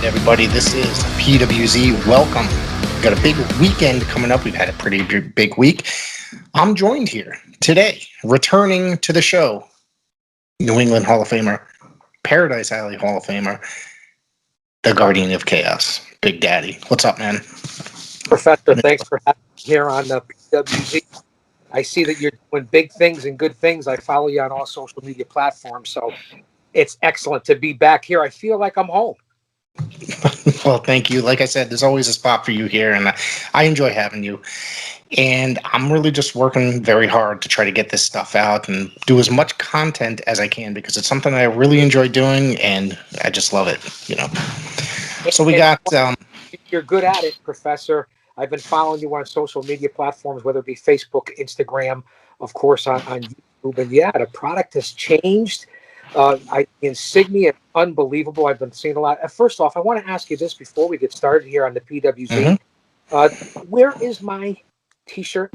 Everybody, this is PWZ. Welcome. We've got a big weekend coming up. We've had a pretty big week. I'm joined here today, returning to the show, New England Hall of Famer, Paradise Alley Hall of Famer, the Guardian of Chaos, Big Daddy. What's up, man? Professor, thanks for having me here on the PWZ. I see that you're doing big things and good things. I follow you on all social media platforms, so it's excellent to be back here. I feel like I'm home. Well, thank you. Like I said, there's always a spot for you here, and I enjoy having you. And I'm really just working very hard to try to get this stuff out and do as much content as I can because it's something I really enjoy doing, and I just love it, you know. So we got... You're good at it, Professor. I've been following you on social media platforms, whether it be Facebook, Instagram, of course, on YouTube. And yeah, the product has changed. The insignia is unbelievable. I've been seeing a lot. First off, I want to ask you this before we get started here on the PWZ. Where is my T-shirt?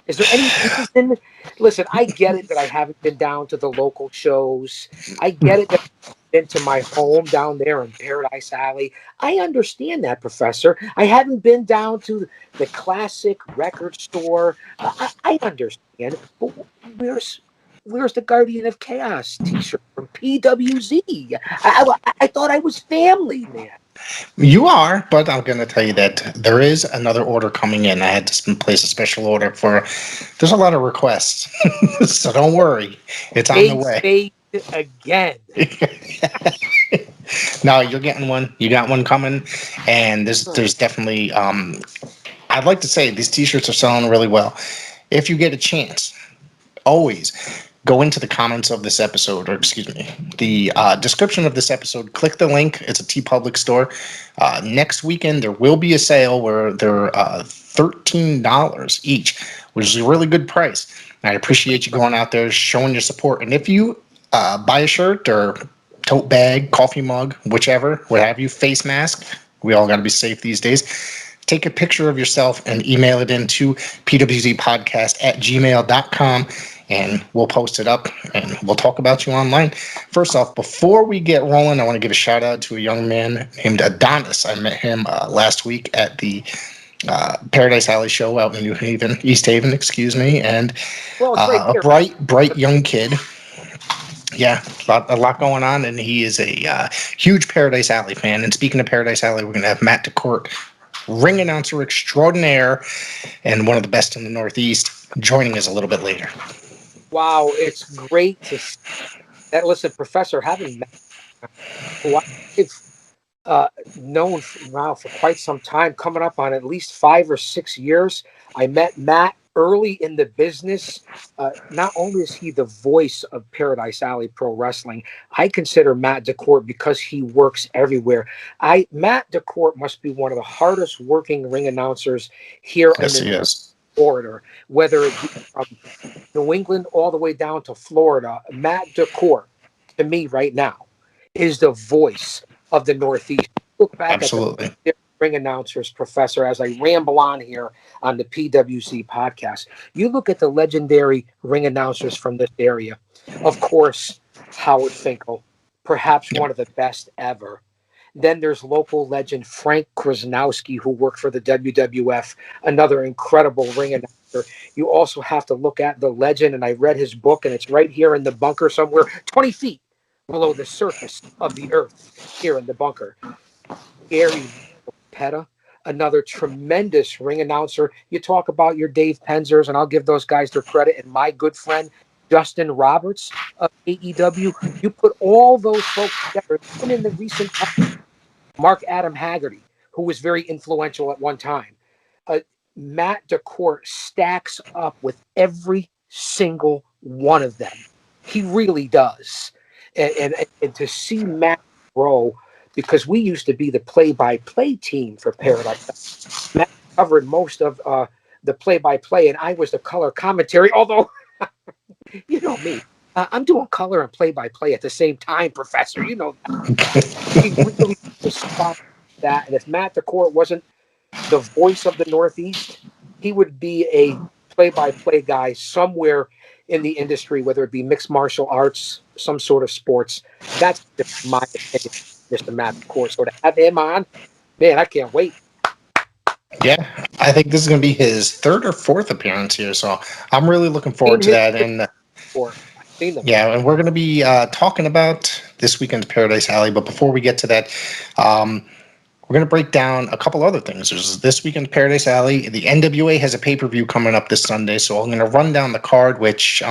Is there any reason? Listen, I get it that I haven't been down to the local shows. I get it that I've been to my home down there in Paradise Alley. I understand that, Professor. I haven't been down to the classic record store. I understand. But where's the Guardian of Chaos T-shirt from PWZ? I thought I was family, man. You are, but I'm going to tell you that there is another order coming in. I had to place a special order for... There's a lot of requests, so don't worry. It's on the way. Again. No, you're getting one. You got one coming, and there's definitely... I'd like to say these T-shirts are selling really well. If you get a chance, always... go into the comments of this episode, or excuse me, the description of this episode. Click the link. It's a TeePublic store. Next weekend, there will be a sale where they're $13 each, which is a really good price. I appreciate you going out there, showing your support. And if you buy a shirt or tote bag, coffee mug, whichever, what have you, face mask, we all got to be safe these days. Take a picture of yourself and email it into pwzpodcast@gmail.com. And we'll post it up, and we'll talk about you online. First off, before we get rolling, I want to give a shout-out to a young man named Adonis. I met him last week at the Paradise Alley show out in East Haven, excuse me. And a bright young kid. Yeah, a lot going on, and he is a huge Paradise Alley fan. And speaking of Paradise Alley, we're going to have Matt Dacorte, ring announcer extraordinaire and one of the best in the Northeast, joining us a little bit later. Wow, it's great to see that. Listen, Professor, having met who I've known now for quite some time, coming up on at least 5 or 6 years. I met Matt early in the business. Not only is he the voice of Paradise Alley Pro Wrestling, I consider Matt Dacorte, because he works everywhere. Matt Dacorte must be one of the hardest working ring announcers here in the corridor, whether it be from New England all the way down to Florida. Matt Dacorte, to me right now, is the voice of the Northeast. Look back at the ring announcers, Professor, as I ramble on here on the PWZ podcast. You look at the legendary ring announcers from this area. Of course, Howard Finkel, perhaps one of the best ever. Then there's local legend Frank Krasnowski, who worked for the WWF, another incredible ring announcer. You also have to look at the legend, and I read his book, and it's right here in the bunker somewhere, 20 feet below the surface of the earth, here in the bunker. Gary Petta, another tremendous ring announcer. You talk about your Dave Penzers, and I'll give those guys their credit, and my good friend Justin Roberts of AEW. You put all those folks together, even in the recent time, Mark Adam Haggerty, who was very influential at one time. Matt Dacorte stacks up with every single one of them. He really does. And to see Matt grow, because we used to be the play-by-play team for Paradise. Matt covered most of the play-by-play, and I was the color commentary, although, you know me, I'm doing color and play-by-play at the same time, Professor. You know that. He really responded to that. And if Matt Dacorte wasn't the voice of the Northeast, he would be a play-by-play guy somewhere in the industry, whether it be mixed martial arts, some sort of sports. That's my opinion. Mr. Matt Dacorte. So to have him on, man, I can't wait. Yeah, I think this is going to be his third or fourth appearance here, so I'm really looking forward to that. And I've seen them. yeah, and we're going to be talking about this weekend's Paradise Alley. But before we get to that, we're going to break down a couple other things. There's this weekend's Paradise Alley. The NWA has a pay-per-view coming up this Sunday, so I'm going to run down the card, which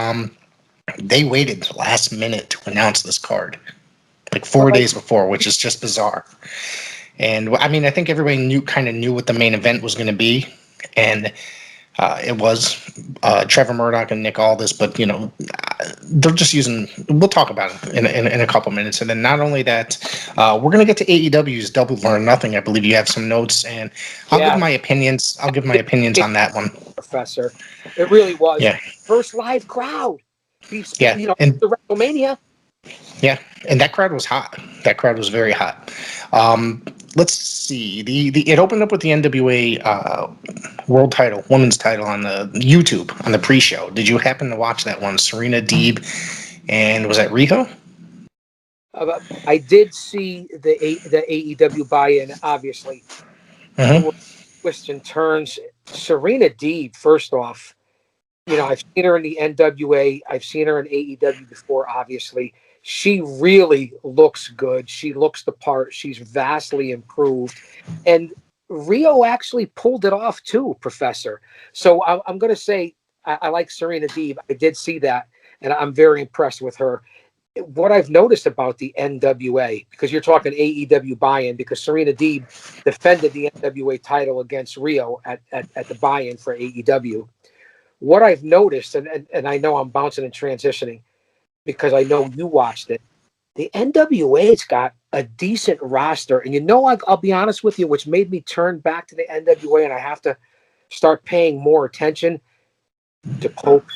they waited the last minute to announce this card, like 4 days before, which is just bizarre. And I mean, I think everybody kind of knew what the main event was going to be, and it was Trevor Murdock and Nick Aldous. But they're just using. We'll talk about it in a couple minutes. And then not only that, we're going to get to AEW's Double or Nothing. I believe you have some notes, and I'll give my opinions. I'll give my opinions on that one, Professor. It really was. Yeah. First live crowd. Yeah. And the WrestleMania. Yeah, and that crowd was hot. That crowd was very hot. Let's see. It opened up with the NWA world title, women's title on the YouTube on the pre-show. Did you happen to watch that one? Serena Deeb, and was that Riho? I did see the AEW buy-in. Obviously, there were twists and turns. Serena Deeb, first off, I've seen her in the NWA. I've seen her in AEW before. Obviously, she really looks good. She looks the part. She's vastly improved. And Rio actually pulled it off too, Professor. So I'm going to say I like Serena Deeb. I did see that, and I'm very impressed with her. What I've noticed about the NWA, because you're talking AEW buy-in, because Serena Deeb defended the NWA title against Rio at the buy-in for AEW. What I've noticed, and I know I'm bouncing and transitioning, because I know you watched it, the NWA's got a decent roster. And I'll be honest with you, which made me turn back to the NWA, and I have to start paying more attention to Pope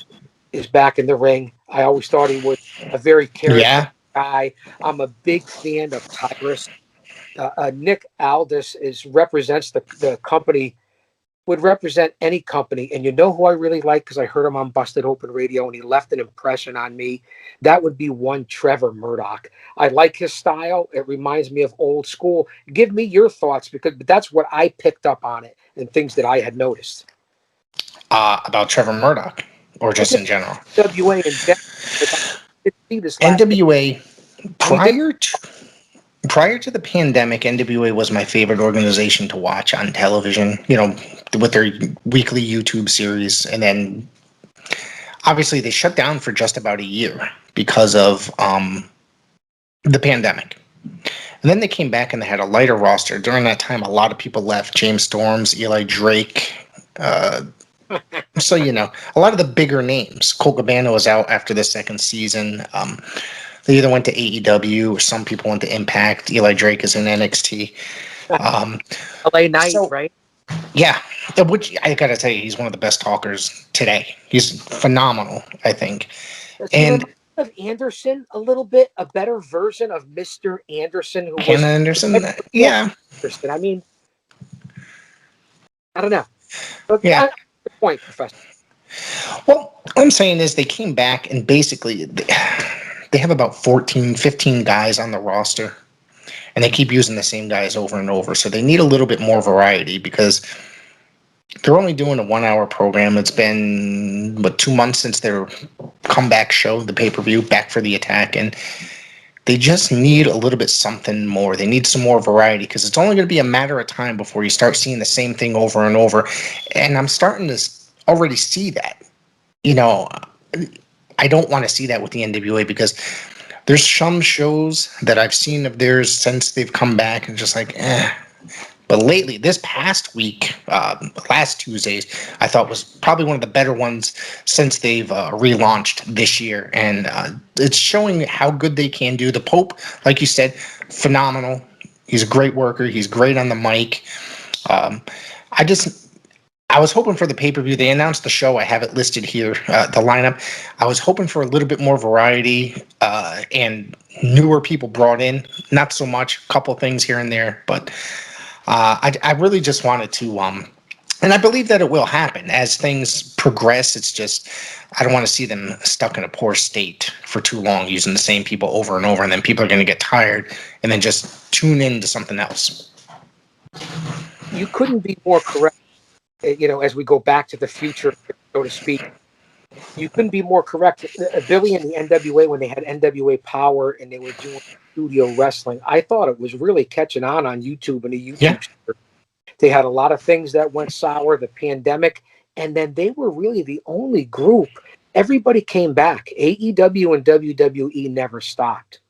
is back in the ring. I always thought he was a very charismatic guy. I'm a big fan of Tyrus. Nick Aldous represents the company, would represent any company. And you know who I really like, because I heard him on Busted Open Radio and he left an impression on me? That would be one Trevor Murdock. I like his style. It reminds me of old school. Give me your thoughts, because that's what I picked up on it and things that I had noticed. About Trevor Murdock, or just in general? NWA NWA, prior to the pandemic, NWA was my favorite organization to watch on television, with their weekly YouTube series. And then obviously they shut down for just about a year because of the pandemic. And then they came back and they had a lighter roster. During that time, a lot of people left. James Storms, Eli Drake, so, a lot of the bigger names. Colt Cabana was out after the second season. They either went to AEW or some people went to Impact. Eli Drake is in NXT. LA Knight, right? Yeah, which I got to tell you, he's one of the best talkers today. He's phenomenal, I think. And of Anderson a little bit, a better version of Mr. Anderson, who Hannah Anderson. Yeah. Anderson. I mean, I don't know. But yeah. Good point, Professor. Well, what I'm saying is they came back and basically they have about 15 guys on the roster, and they keep using the same guys over and over. So they need a little bit more variety, because they're only doing a 1-hour program. It's been, 2 months since their comeback show, the pay-per-view, Back for the Attack, and they just need a little bit something more. They need some more variety, because it's only going to be a matter of time before you start seeing the same thing over and over. And I'm starting to already see that. I don't want to see that with the NWA, because there's some shows that I've seen of theirs since they've come back and just like, eh. But lately, this past week, last Tuesdays, I thought was probably one of the better ones since they've relaunched this year. And it's showing how good they can do. The Pope, like you said, phenomenal. He's a great worker. He's great on the mic. I was hoping for the pay-per-view. They announced the show. I have it listed here, the lineup. I was hoping for a little bit more variety and newer people brought in. Not so much, a couple things here and there, but I really just wanted to And I believe that it will happen as things progress. It's just, I don't want to see them stuck in a poor state for too long using the same people over and over. And then people are going to get tired and then just tune into something else. You couldn't be more correct. As we go back to the future, so to speak, you couldn't be more correct. Billy and the NWA, when they had NWA Power and they were doing studio wrestling, I thought it was really catching on YouTube and the Yeah, YouTube. They had a lot of things that went sour, the pandemic, and then they were really the only group. Everybody came back. AEW and WWE never stopped.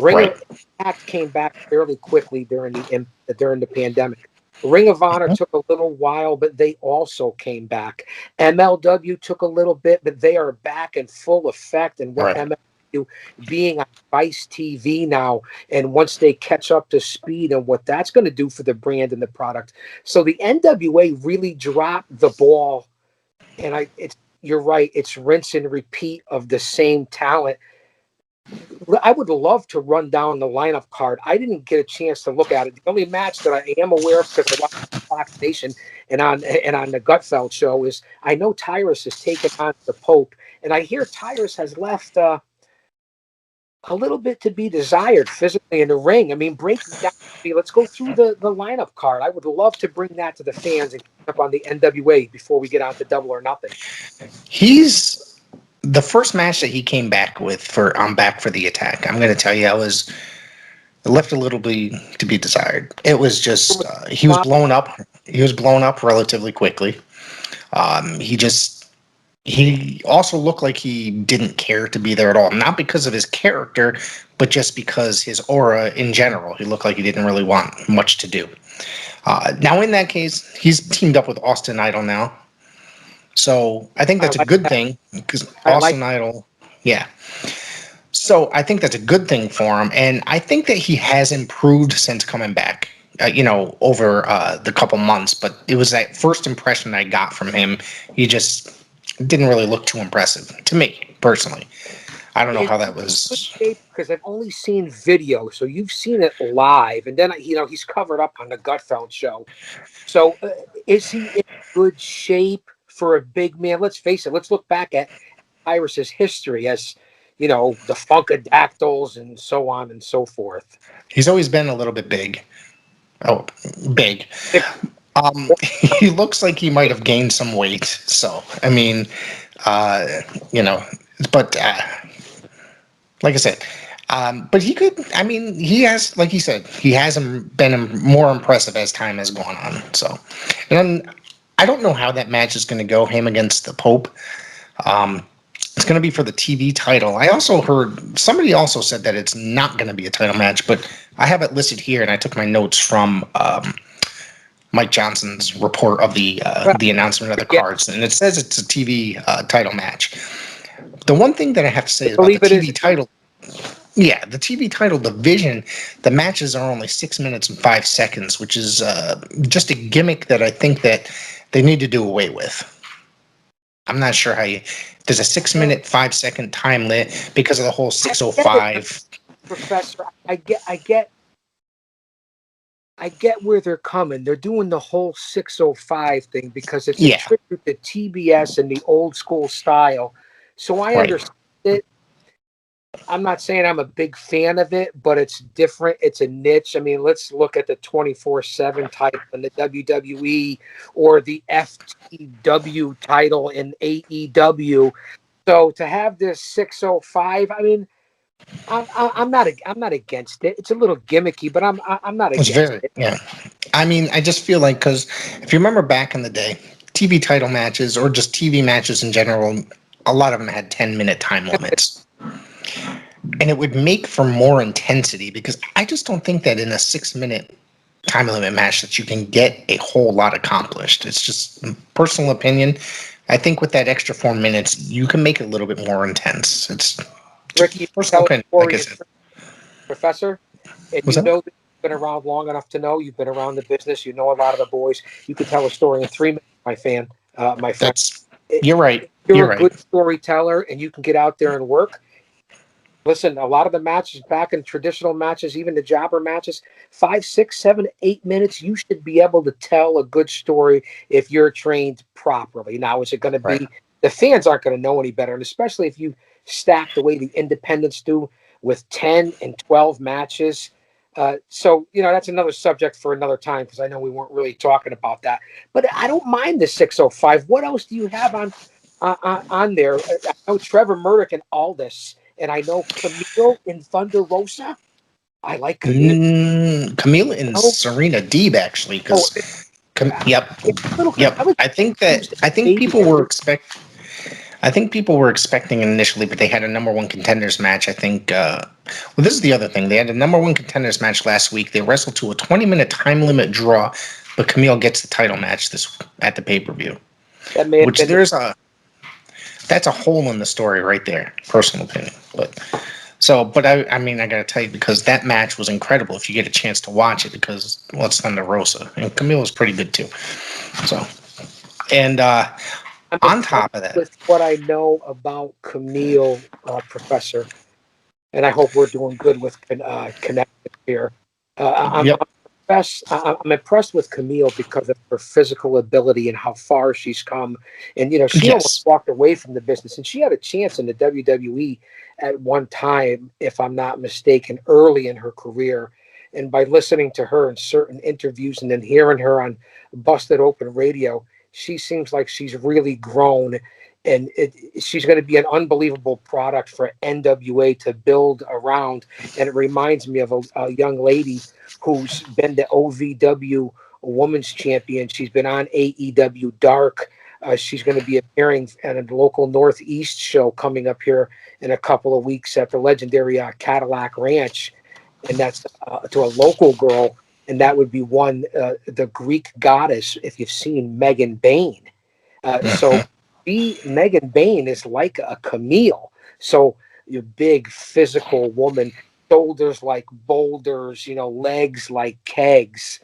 Ring right. of Impact came back fairly quickly during the pandemic. Ring of Honor Mhm. took a little while, but they also came back. MLW took a little bit, but they are back in full effect. And what Right. MLW being on Vice TV now, and once they catch up to speed and what that's going to do for the brand and the product. So the NWA really dropped the ball, and you're right, it's rinse and repeat of the same talent. I would love to run down the lineup card. I didn't get a chance to look at it. The only match that I am aware of, because I watch Fox Nation and on the Gutfeld show, is I know Tyrus has taken on the Pope, and I hear Tyrus has left a little bit to be desired physically in the ring. I mean, break it down. Let's go through the lineup card. I would love to bring that to the fans and catch up on the NWA before we get on to Double or Nothing. He's the first match that he came back with for I'm Back for the Attack. I'm going to tell you, it left a little bit to be desired. It was just he was blown up. He was blown up relatively quickly. He just he also looked like he didn't care to be there at all. Not because of his character, but just because his aura in general. He looked like he didn't really want much to do. Now, in that case, he's teamed up with Austin Idol now. So I think I that's a like good that. thing because I like. Austin Idol, yeah. So I think that's a good thing for him. And I think that he has improved since coming back. Over the couple months, but it was that first impression I got from him. He just didn't really look too impressive to me personally. I don't know Is how that he in good was. shape? Because I've only seen video, so you've seen it live, and then he's covered up on the Gutfeld show. So is he in good shape for a big man? Let's face it. Let's look back at Iris's history as the Funkadactyls and so on and so forth. He's always been a little bit big. Oh, big. Six, He looks like he might have gained some weight. So I mean, uh, you know, but like I said, but he could. I mean, he has, like he said, he has been more impressive as time has gone on. So, and I don't know how that match is going to go. Him against the Pope. Um, it's going to be for the TV title. I also heard somebody also said that it's not going to be a title match, but I have it listed here, and I took my notes from Mike Johnson's report of the announcement of the yeah, cards, and it says it's a TV title match. The one thing that I have to say I about the believe it is. TV title, yeah, the TV title division, the matches are only 6 minutes and 5 seconds, which is just a gimmick that I think that they need to do away with. I'm not sure how you. There's a 6 minute 5 second time limit because of the whole I get it, 605. Professor. I get where they're coming. They're doing the whole 605 thing because it's a Yeah, tribute to TBS and the old school style. So I right. understand it. I'm not saying I'm a big fan of it, but it's different. It's a niche. I mean, let's look at the 24/7 title in the WWE or the FTW title in AEW. So to have this 605, I mean, I'm not against it. It's a little gimmicky, but I'm not It's against very, it. yeah. I mean, I just feel like, because if you remember back in the day, TV title matches or just TV matches in general, a lot of them had 10-minute time limits. And it would make for more intensity because I just don't think that in a 6 minute time limit match that you can get a whole lot accomplished. It's just personal opinion. I think with that extra 4 minutes, you can make it a little bit more intense. It's just Ricky, personal tell a opinion, like I story, said. Professor, and Was you that? know that you've been around long enough to know you've been around the business. You know a lot of the boys. You could tell a story in 3 minutes, my friend. That's, you're right. You're You're a right. good storyteller and you can get out there and work. Listen, a lot of the matches back in traditional matches, even the jobber matches, 5, 6, 7, 8 minutes, you should be able to tell a good story if you're trained properly. Now, is it going to Right. be, the fans aren't going to know any better, and especially if you stack the way the independents do with 10 and 12 matches. So, that's another subject for another time because I know we weren't really talking about that. But I don't mind the 605. What else do you have on there? I know Trevor, Murdock, and Aldous. And I know Camille in Thunder Rosa. I like Camille. Camila and Oh, Serena Deeb actually, oh, because yep, it's a little. yep. I think confused. Baby. I think people were expecting initially, but they had a number one contenders match. I think. Well, this is the other thing. They had a number one contenders match last week. They wrestled to a 20-minute time limit draw, but Camille gets the title match at the pay-per-view. That may have Which been. that's a hole in the story right there. Personal opinion, but I mean, I gotta tell you, because that match was incredible. If you get a chance to watch it, because it's Thunder Rosa and Camille was pretty good too. So, and I'm on impressed top of that, with what I know about Camille, Professor, and I hope we're doing good with connections here. yep, I'm impressed with Camille because of her physical ability and how far she's come. And she almost yes, walked away from the business, and she had a chance in the WWE at one time, if I'm not mistaken, early in her career. And by listening to her in certain interviews and then hearing her on Busted Open Radio, she seems like she's really grown, and she's going to be an unbelievable product for NWA to build around. And it reminds me of a young lady who's been the OVW Women's Champion. She's been on AEW Dark. She's going to be appearing at a local Northeast show coming up here in a couple of weeks at the legendary Cadillac Ranch. And that's to a local girl. And that would be the Greek goddess, if you've seen Megan Bain. So mhm. Megan Bain is like a Camille. So your big physical woman, shoulders like boulders, legs like kegs,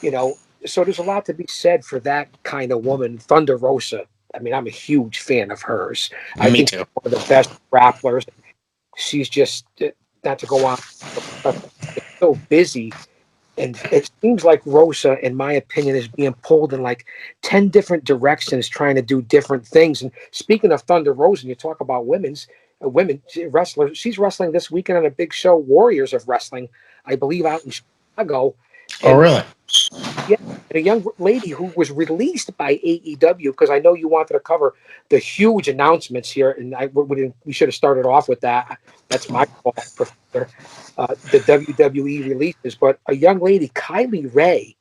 you know. So there's a lot to be said for that kind of woman, Thunder Rosa. I mean, I'm a huge fan of hers. I Me think too. she's one of the best grapplers. She's just not to go on, so busy. And it seems like Rosa, in my opinion, is being pulled in like 10 different directions, trying to do different things. And speaking of Thunder Rosa, and you talk about women wrestlers, she's wrestling this weekend on a big show, Warriors of Wrestling, I believe, out in Chicago. Oh, And really? yeah, and a young lady who was released by AEW, because I know you wanted to cover the huge announcements here, and we should have started off with that. That's my fault, Professor. The WWE releases, but a young lady, Kylie Ray,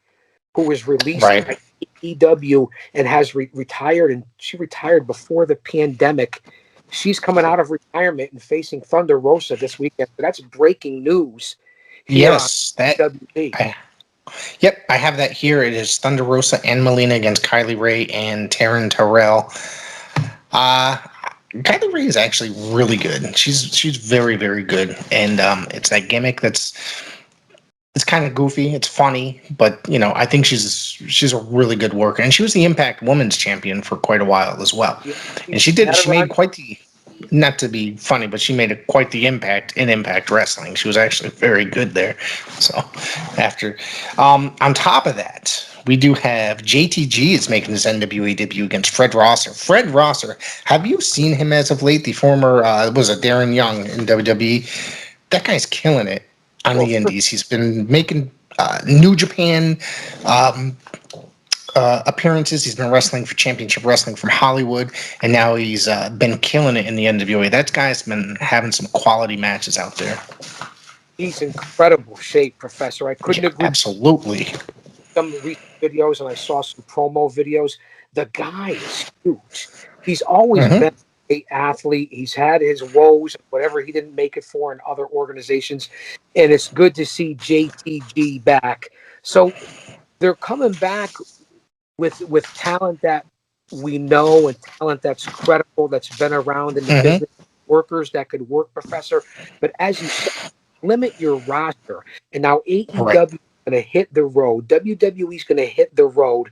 who was released Right. by AEW and has retired, and she retired before the pandemic. She's coming out of retirement and facing Thunder Rosa this weekend. So that's breaking news here on Yes, that. WWE. I, yep, I have that here. It is Thunder Rosa and Molina against Kylie Ray and Taryn Tyrell. Uh Kylie Ray is actually really good. She's very, very good, and it's that gimmick that's it's kind of goofy. It's funny, but I think she's a really good worker, and she was the Impact Women's Champion for quite a while as well. Yeah, And had she her made on. quite the, not to be funny, but she made quite the impact in Impact Wrestling. She was actually very good there. So after, on top of that, we do have JTG is making his NWA debut against Fred Rosser. Fred Rosser, have you seen him as of late? The former was a Darren Young in WWE. That guy's killing it on Well, the indies. He's been making New Japan um, appearances. He's been wrestling for Championship Wrestling from Hollywood, and now he's been killing it in the NWA. That guy's been having some quality matches out there. he's incredible shape, Professor. I couldn't Yeah, agree. absolutely. Some recent videos, and I saw some promo videos. The guy is huge. He's always Hmm. been a great athlete. He's had his woes, whatever he didn't make it for in other organizations, and it's good to see JTG back. So they're coming back with talent that we know and talent that's credible, that's been around in the Hmm. business, workers that could work, Professor. But as you said, limit your roster. And now Right. AEW is going to hit the road. WWE is going to hit the road.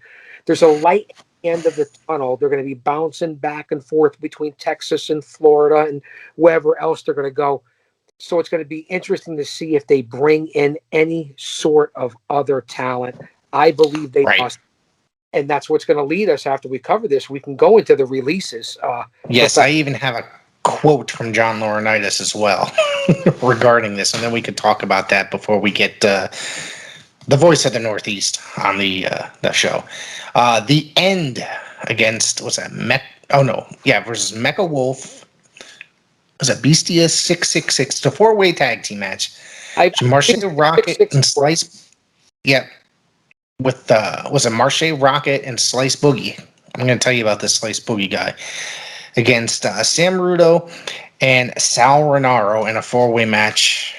There's a light end of the tunnel. They're going to be bouncing back and forth between Texas and Florida and wherever else they're going to go. So it's going to be interesting to see if they bring in any sort of other talent. I believe they Right. must. And that's what's going to lead us after we cover this. We can go into the releases. Yes, I even have a quote from John Laurinaitis as well regarding this, and then we could talk about that before we get the voice of the Northeast on the show. The end against what's that? Versus Mecha Wolf. Was it Beastia 666? It's a 4-way tag team match. Marche Rocket and Slice. Yeah, with was it Marche Rocket and Slice Boogie? I'm going to tell you about this Slice Boogie guy against Sam Rudo and Sal Renaro in a 4-way match.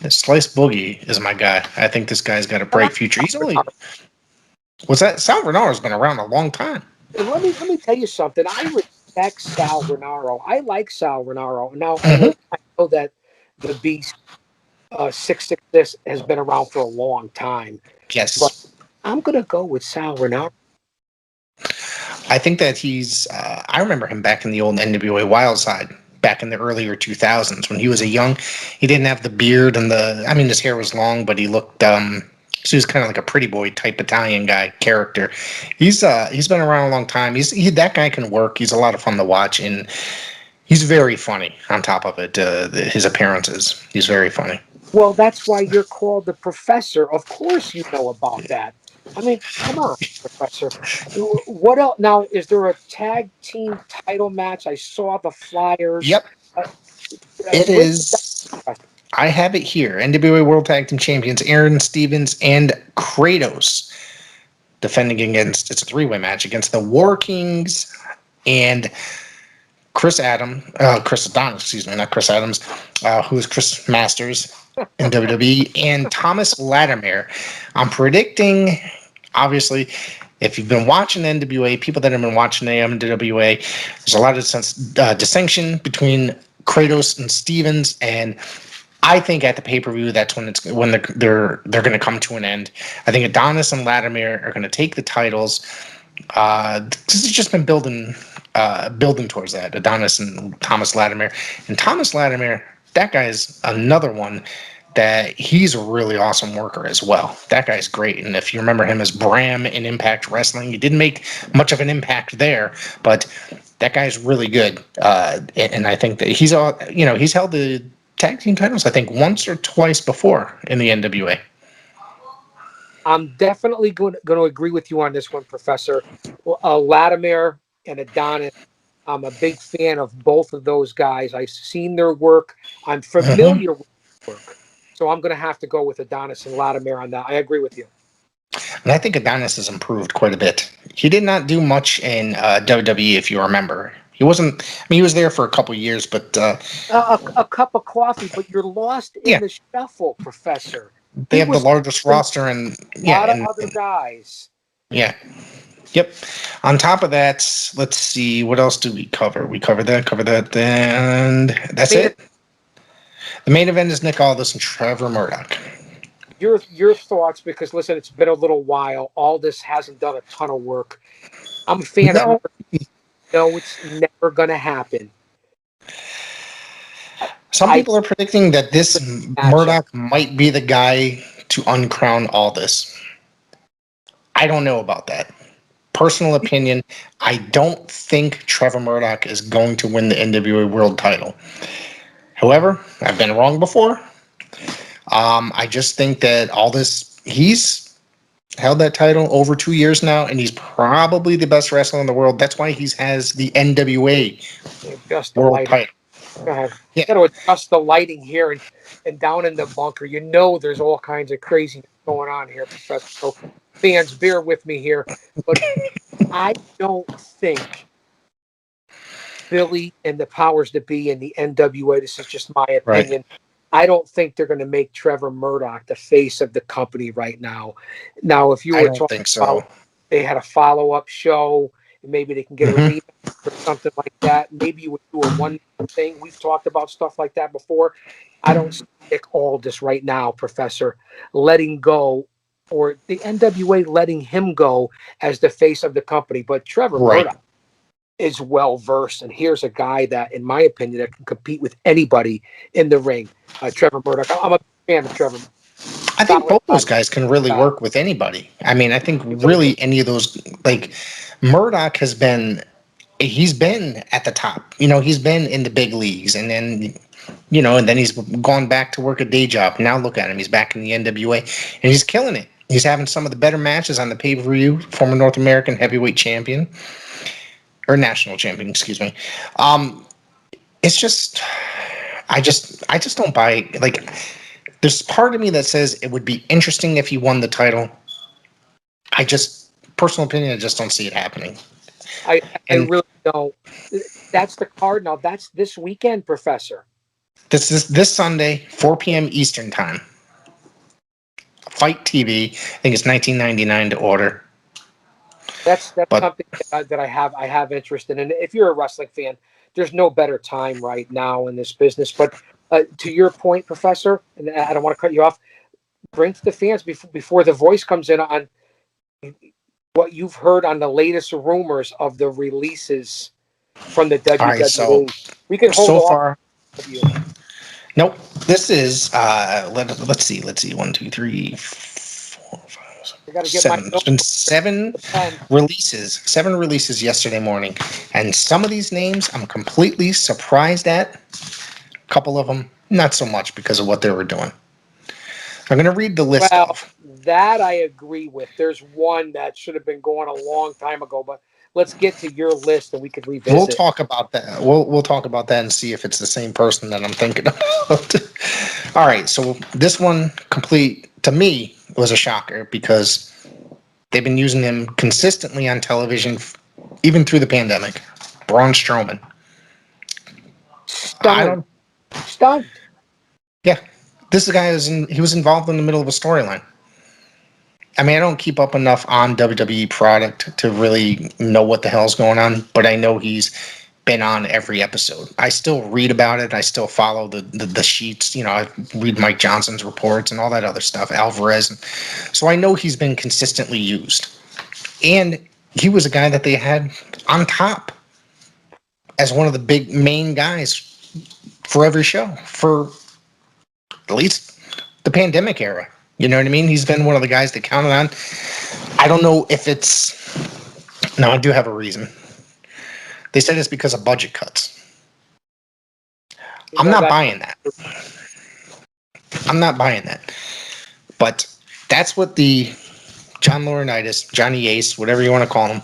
Slice Boogie is my guy. I think this guy's got a bright future. He's only Sal Renaro's been around a long time. Let me tell you something. I respect Sal Renaro. I like Sal Renaro. Now I know that the Beast 666 has been around for a long time. Yes, but I'm gonna go with Sal Renaro. I think that he's. I remember him back in the old NWA Wildside, back in the earlier 2000s when he was he didn't have the beard and his hair was long, but he looked. So he was kind of like a pretty boy type Italian guy character. He's been around a long time. That guy can work. He's a lot of fun to watch, and he's very funny. On top of it, his appearances, he's very funny. Well, that's why you're called the Professor. Of course, you know about that. I mean, come on, Professor. What else? Now, is there a tag team title match? I saw the flyers. Yep. It is. I have it here. NWA World Tag Team Champions Aaron Stevens and Kratos defending against, it's a 3-way match, against the War Kings and Chris Adonis, not Chris Adams, who is Chris Masters in WWE, and Thomas Latimer. I'm predicting, obviously, if you've been watching NWA, people that have been watching the NWA, there's a lot of distinction between Kratos and Stevens, and I think at the pay-per-view, that's when they're going to come to an end. I think Adonis and Latimer are going to take the titles. This has just been building towards that. Adonis and Thomas Latimer. And Thomas Latimer, that guy's another one that he's a really awesome worker as well. That guy's great. And if you remember him as Bram in Impact Wrestling, he didn't make much of an impact there, but that guy's really good. And I think that he's held the tag team titles, I think, once or twice before in the NWA. I'm definitely going to agree with you on this one, Professor. Latimer and Adonis, I'm a big fan of both of those guys. I've seen their work. I'm familiar with their work. So I'm going to have to go with Adonis and Latimer on that. I agree with you. And I think Adonis has improved quite a bit. He did not do much in WWE, if you remember. He wasn't. He was there for a couple years, but a cup of coffee. But you're lost in the shuffle, Professor. They have the largest roster, and a lot of other guys. Yeah. Yep. On top of that, let's see, what else do we cover? We cover that, and that's it. The main event is Nick Aldous and Trevor Murdock. Your thoughts, because listen, it's been a little while. Aldous hasn't done a ton of work. I'm a fan of Murdock. No, it's never going to happen. Some people are predicting that this Murdock might be the guy to uncrown Aldous. I don't know about that. Personal opinion, I don't think Trevor Murdock is going to win the NWA World title. However, I've been wrong before. I just think that Aldous, he's held that title over 2 years now, and he's probably the best wrestler in the world. That's why he has the NWA World title. Go ahead. You got to adjust the lighting here and down in the bunker. You know there's all kinds of crazy going on here, Professor. So fans, bear with me here. But I don't think Billy and the powers that be in the NWA, this is just my opinion, I don't think they're going to make Trevor Murdock the face of the company right now. Now, if you were talking about they had a follow-up show, maybe they can get a rematch or something like that. Maybe you would do a one thing. We've talked about stuff like that before. I don't see Nick Aldous right now, Professor, letting go, or the NWA letting him go as the face of the company. But Trevor Murdock, is well versed, and here's a guy that, in my opinion, that can compete with anybody in the ring. Trevor Murdock. I'm a fan of Trevor. I think Solid both those guy. guys can really work with anybody. I mean, I think Really do. really any of those, like Murdoch he's been at the top. He's been in the big leagues, and then and then he's gone back to work a day job. Now look at him; he's back in the NWA, and he's killing it. He's having some of the better matches on the pay-per-view. Former North American heavyweight champion or national champion, excuse me. It's just, I just don't buy. Like, there's part of me that says it would be interesting if he won the title. Personal opinion, I just don't see it happening. I And really don't. That's the card now. That's this weekend, Professor. this Sunday, 4 p.m. Eastern time. Fight TV. I think it's $19.99 to order. That's But something that I have interest in. And if you're a wrestling fan, there's no better time right now in this business. But to your point, Professor, and I don't want to cut you off, bring to the fans before the voice comes in on what you've heard on the latest rumors of the releases from the all right, WWE. We can hold so off far, of you. nope. This is let's see, 1, 2, 3, 4, 5, I got to get my 7. There's been seven pen. releases yesterday morning, and some of these names I'm completely surprised at. A couple of them, not so much because of what they were doing. I'm going to read the list Well, off. that I agree with. There's one that should have been going a long time ago, but let's get to your list and we could revisit. We'll talk about that. We'll talk about that and see if it's the same person that I'm thinking about. All right, so this one to me was a shocker because they've been using him consistently on television, even through the pandemic. Braun Strowman. Stunned. Yeah, this guy he was involved in the middle of a storyline. I mean, I don't keep up enough on WWE product to really know what the hell's going on, but I know he's been on every episode. I still read about it. I still follow the sheets. I read Mike Johnson's reports and all that other stuff, Alvarez. So I know he's been consistently used. And he was a guy that they had on top as one of the big main guys for every show for at least the pandemic era. You know what I mean? He's been one of the guys that counted on. I don't know if it's... No, I do have a reason. They said it's because of budget cuts. I'm not buying that. I'm not buying that. But that's what the John Laurinaitis, Johnny Ace, whatever you want to call him,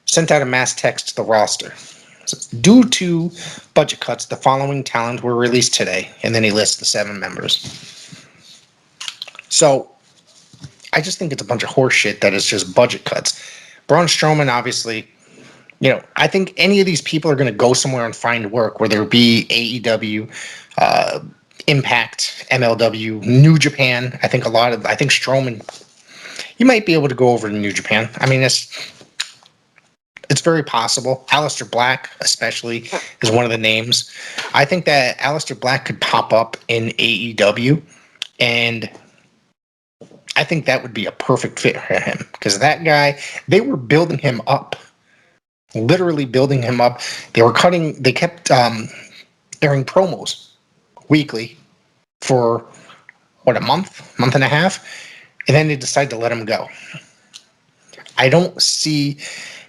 sent out a mass text to the roster. So, due to budget cuts, the following talent were released today. And then he lists the 7 members. So I just think it's a bunch of horse shit that is just budget cuts. Braun Strowman, obviously, I think any of these people are going to go somewhere and find work, whether it be AEW, Impact, MLW, New Japan. I think Strowman, he might be able to go over to New Japan. I mean, it's very possible. Aleister Black, especially, is one of the names. I think that Aleister Black could pop up in AEW, and I think that would be a perfect fit for him because that guy, they were building him up, literally building him up. They kept airing promos weekly for a month and a half, and then they decided to let him go. I don't see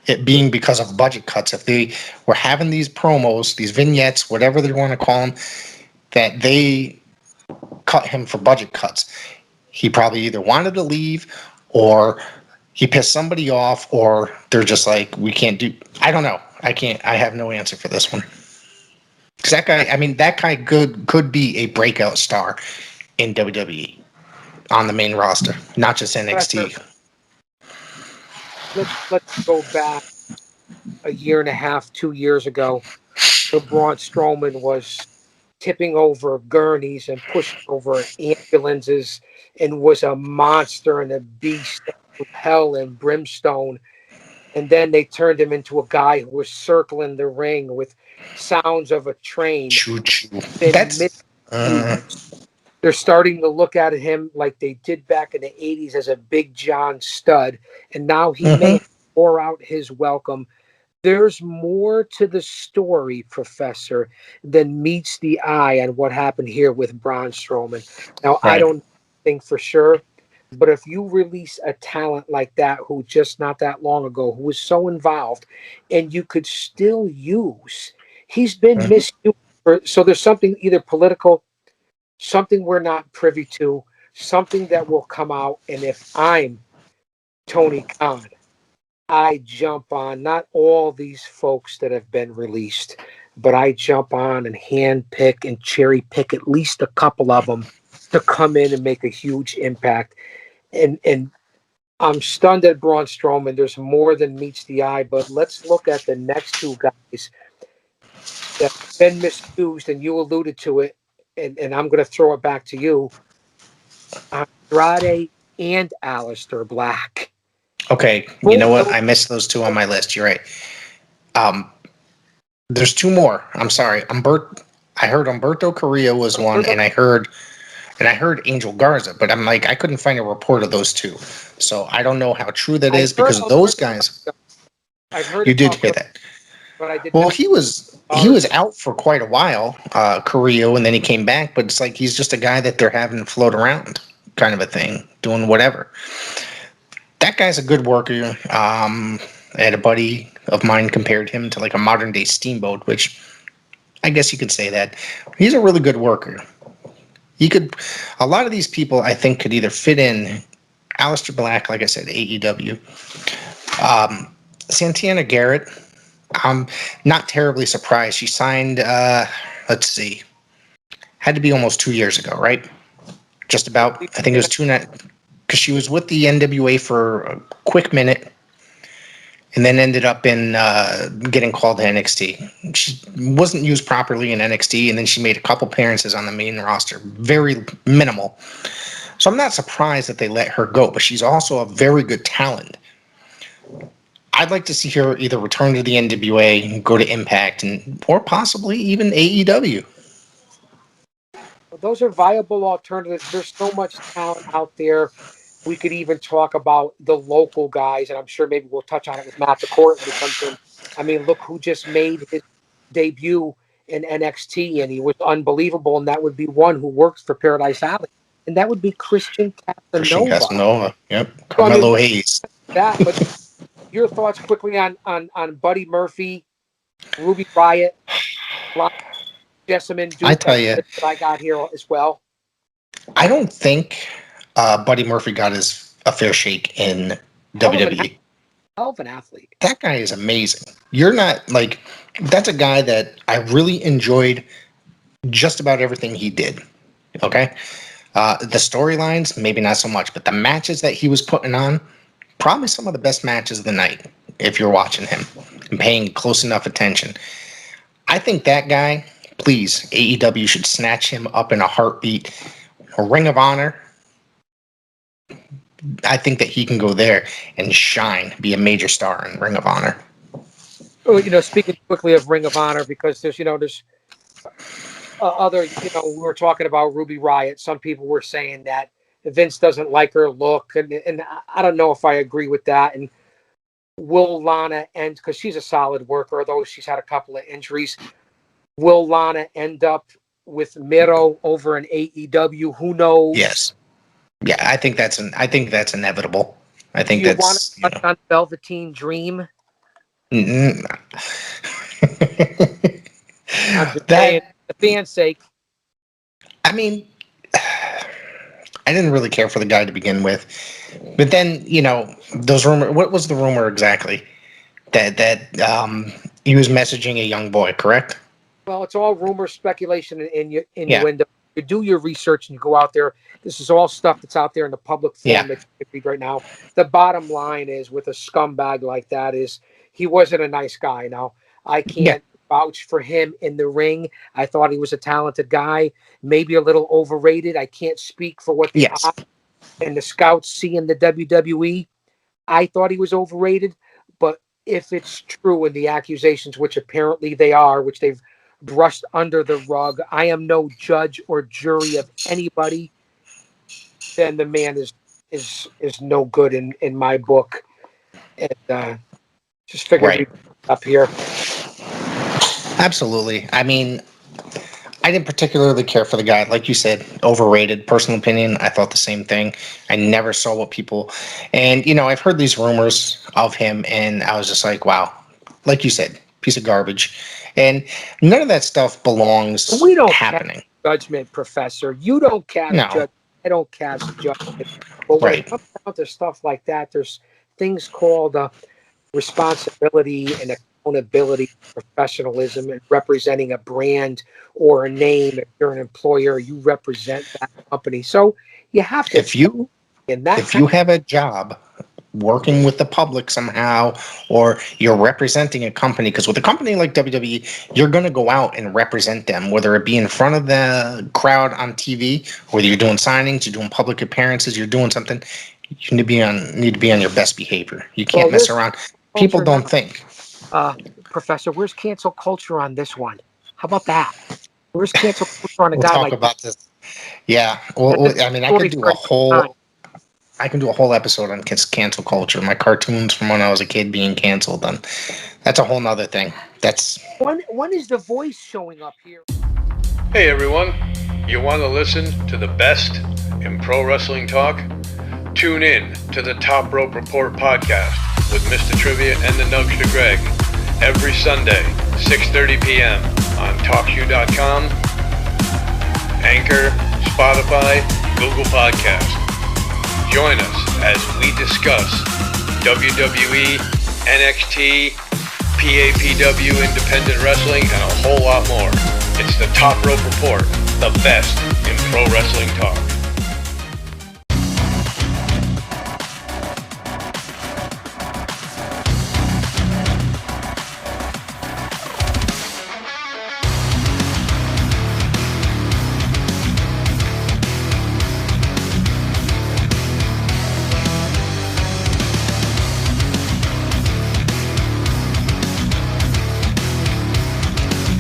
it being because of budget cuts. If they were having these promos, these vignettes, whatever they want to call them, that they cut him for budget cuts. He probably either wanted to leave or he pissed somebody off or they're just like, we can't do... I don't know. I have no answer for this one. Because that guy could be a breakout star in WWE on the main roster, not just NXT. Let's go back a year and a half, 2 years ago. So Braun Strowman was tipping over gurneys and pushing over ambulances and was a monster and a beast of hell and brimstone. And then they turned him into a guy who was circling the ring with sounds of a train. Choo-choo. They're starting to look at him like they did back in the 80s as a Big John stud. And now he may pour out his welcome. there's more to the story, Professor, than meets the eye on what happened here with Braun Strowman. Now, I Right. don't think for sure, but if you release a talent like that who just not that long ago, who was so involved, and you could still use, he's been Mhm. misused. So there's something either political, something we're not privy to, something that will come out. And if I'm Tony Khan, I jump on not all these folks that have been released, but I jump on and hand pick and cherry pick at least a couple of them to come in and make a huge impact. And I'm stunned at Braun Strowman. There's more than meets the eye, but let's look at the next two guys that have been misused, and you alluded to it, and I'm going to throw it back to you. Andrade and Aleister Black. Okay, you know Both what? those I missed those two on my list. You're right. Um, there's two more. I'm sorry. I heard Humberto Carrillo was one, and I heard Angel Garza, but I'm like I couldn't find a report of those two, so I don't know how true that I is heard because those Alberto. guys. I've heard You it did about, hear that. but I did Well, not. he was out for quite a while, Carrillo, and then he came back. But it's like he's just a guy that they're having float around, kind of a thing, doing whatever. That guy's a good worker. I had a buddy of mine compared him to like a modern day Steamboat, which I guess you could say that. He's a really good worker. He could. A lot of these people, I think, could either fit in. Aleister Black, like I said, AEW. Santiana Garrett, I'm not terribly surprised. She signed, let's see, had to be almost 2 years ago, right? Just about. I think it was because she was with the NWA for a quick minute and then ended up in getting called to NXT. She wasn't used properly in NXT, and then she made a couple appearances on the main roster, very minimal. So I'm not surprised that they let her go, but she's also a very good talent. I'd like to see her either return to the NWA, go to Impact, or possibly even AEW. Those are viable alternatives. There's so much talent out there. We could even talk about the local guys, and I'm sure maybe we'll touch on it with Matt Dacorte when he comes in. I mean, look who just made his debut in NXT, and he was unbelievable. And that would be one who works for Paradise Alley, and that would be Christian Christian Casanova. Casanova. Yep. So I mean, Carmelo Hayes. that. But your thoughts quickly on Buddy Murphy, Ruby Riott, Jessamine I Duke, tell and the you, list that I got here as well. I don't think Buddy Murphy got his a fair shake in Hell of an WWE. hell of an athlete. That guy is amazing. You're not like that's a guy that I really enjoyed just about everything he did. Okay, the storylines maybe not so much, but the matches that he was putting on, probably some of the best matches of the night. If you're watching him and paying close enough attention, I think that guy. Please, AEW should snatch him up in a heartbeat. A Ring of Honor. I think that he can go there and shine, be a major star in Ring of Honor. Oh, speaking quickly of Ring of Honor, because there's other, we were talking about Ruby Riott. Some people were saying that Vince doesn't like her look, and I don't know if I agree with that. And will Lana end, because she's a solid worker, although she's had a couple of injuries. Will Lana end up with Miro over in AEW? Who knows? Yes. Yeah, I think that's inevitable. I Do think you want that's, to touch on Velveteen Dream? mm, I'm just saying, that for the fans' sake. I mean, I didn't really care for the guy to begin with. But then, those rumor what was the rumor exactly? That he was messaging a young boy, correct? Well, it's all rumor, speculation, and Yeah. innuendo. You do your research and you go out there. This is all stuff that's out there in the public Yeah. forum that you can read right now. The bottom line is, with a scumbag like that, is he wasn't a nice guy. Now, I Yeah. can't vouch for him in the ring. I thought he was a talented guy, maybe a little overrated. I can't speak for what the Yes. odds and the scouts see in the WWE. I thought he was overrated, but if it's true and the accusations, which apparently they are, which they've brushed under the rug, I am no judge or jury of anybody, then the man is no good in my book. And just figured Right. we up here. Absolutely. I mean, I didn't particularly care for the guy. Like you said, overrated. Personal opinion, I thought the same thing. I never saw what people. And, I've heard these rumors of him, and I was just like, wow. Like you said, piece of garbage. And none of that stuff belongs We don't cast happening. judgment, Professor. You don't cast No. judgment. I don't cast judgment. But when Right. it comes down to stuff like that, there's things called responsibility and accountability, professionalism, and representing a brand or a name. If you're an employer, you represent that company. So you have to If you in that if kind you have a job working with the public somehow, or you're representing a company, because with a company like WWE, you're going to go out and represent them, whether it be in front of the crowd on TV, whether you're doing signings, you're doing public appearances, you're doing something, you need to be on your best behavior. You can't mess around. People culture now. don't think. Professor, where's cancel culture on this one? How about that? Where's cancel culture on a We'll guy talk like about this. Yeah. Well, I mean, story for another time. I can do a whole episode on cancel culture. My cartoons from when I was a kid being canceled. And that's a whole nother thing. When is the voice showing up here? Hey everyone, you want to listen to the best in pro wrestling talk? Tune in to the Top Rope Report podcast with Mr. Trivia and the Nugster Greg every Sunday, 6:30 p.m. on TalkShoe.com, Anchor, Spotify, Google Podcast. Join us as we discuss WWE, NXT, PAPW independent wrestling, and a whole lot more. It's the Top Rope Report, the best in pro wrestling talk.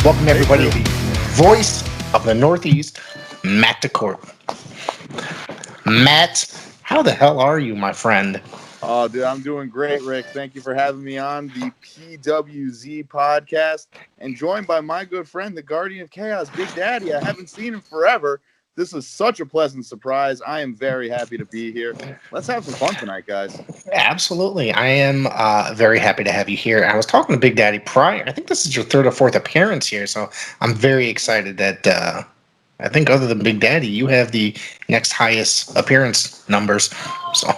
Welcome everybody to the voice of the Northeast, Matt Dacorte. Matt, how the hell are you, my friend? Oh, dude, I'm doing great, Rick. Thank you for having me on the PWZ podcast and joined by my good friend, the Guardian of Chaos, Big Daddy. I haven't seen him forever. This is such a pleasant surprise. I am very happy to be here. Let's have some fun tonight, guys. Absolutely. I am very happy to have you here. I was talking to Big Daddy prior. I think this is your third or fourth appearance here, so I'm very excited that I think other than Big Daddy, you have the next highest appearance numbers. So.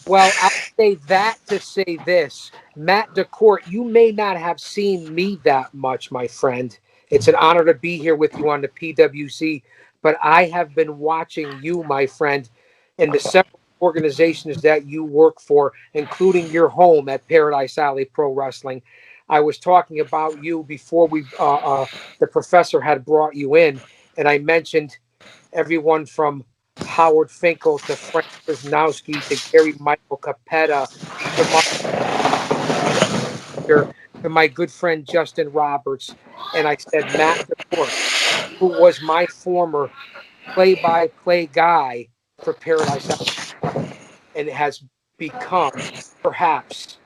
Well, I'll say that to say this. Matt Dacorte, you may not have seen me that much, my friend. It's an honor to be here with you on the PWC, but I have been watching you, my friend, in the several organizations that you work for, including your home at Paradise Alley Pro Wrestling. I was talking about you before the professor had brought you in, and I mentioned everyone from Howard Finkel to Frank Wisnowski to Gary Michael Capetta to my good friend Justin Roberts. And I said, Matt Dacorte, who was my former play-by-play guy for Paradise Alley, and has become perhaps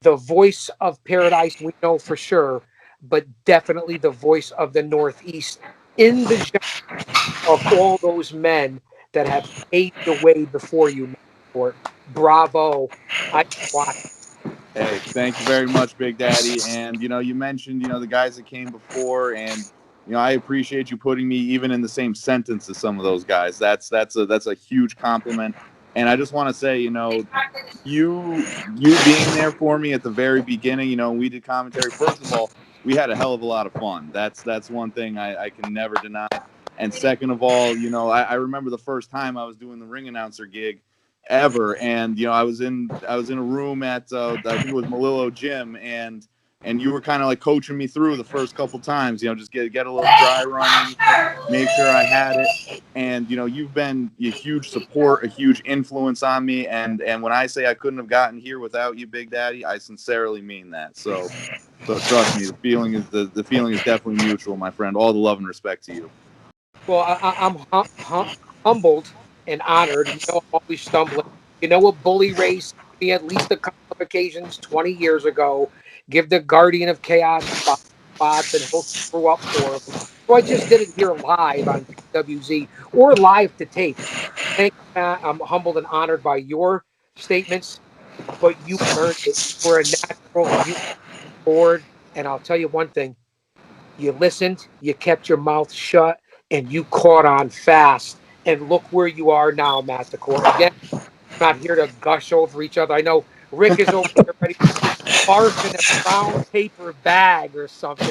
the voice of Paradise, we know for sure, but definitely the voice of the Northeast in the genre of all those men that have paved the way before you. Bravo. I watch. Hey, thank you very much, Big Daddy. And, you mentioned, the guys that came before, and, I appreciate you putting me even in the same sentence as some of those guys. That's a huge compliment. And I just want to say, you being there for me at the very beginning, we did commentary. First of all, we had a hell of a lot of fun. That's one thing I can never deny. And second of all, I remember the first time I was doing the ring announcer gig ever, and I was in a room at I think it was Malillo Gym, and you were kind of like coaching me through the first couple times, just get a little dry running, make sure I had it. And you've been a huge support, a huge influence on me, and when I say I couldn't have gotten here without you, Big Daddy, I sincerely mean that. So trust me, the feeling is definitely mutual, my friend. All the love and respect to you. Well, I'm humbled and honored. I'm always stumbling. A bully race me at least a couple of occasions 20 years ago. Give the Guardian of Chaos spots, and he'll screw up for him. So I just did it here live on PWZ or live to tape. Thank you, Matt. I'm humbled and honored by your statements, but you earned it. You were a natural. You bored, and I'll tell you one thing. You listened, you kept your mouth shut, and you caught on fast. And look where you are now, Matt Dacorte. Again, I'm not here to gush over each other. I know Rick is over there ready to barf in a brown paper bag or something.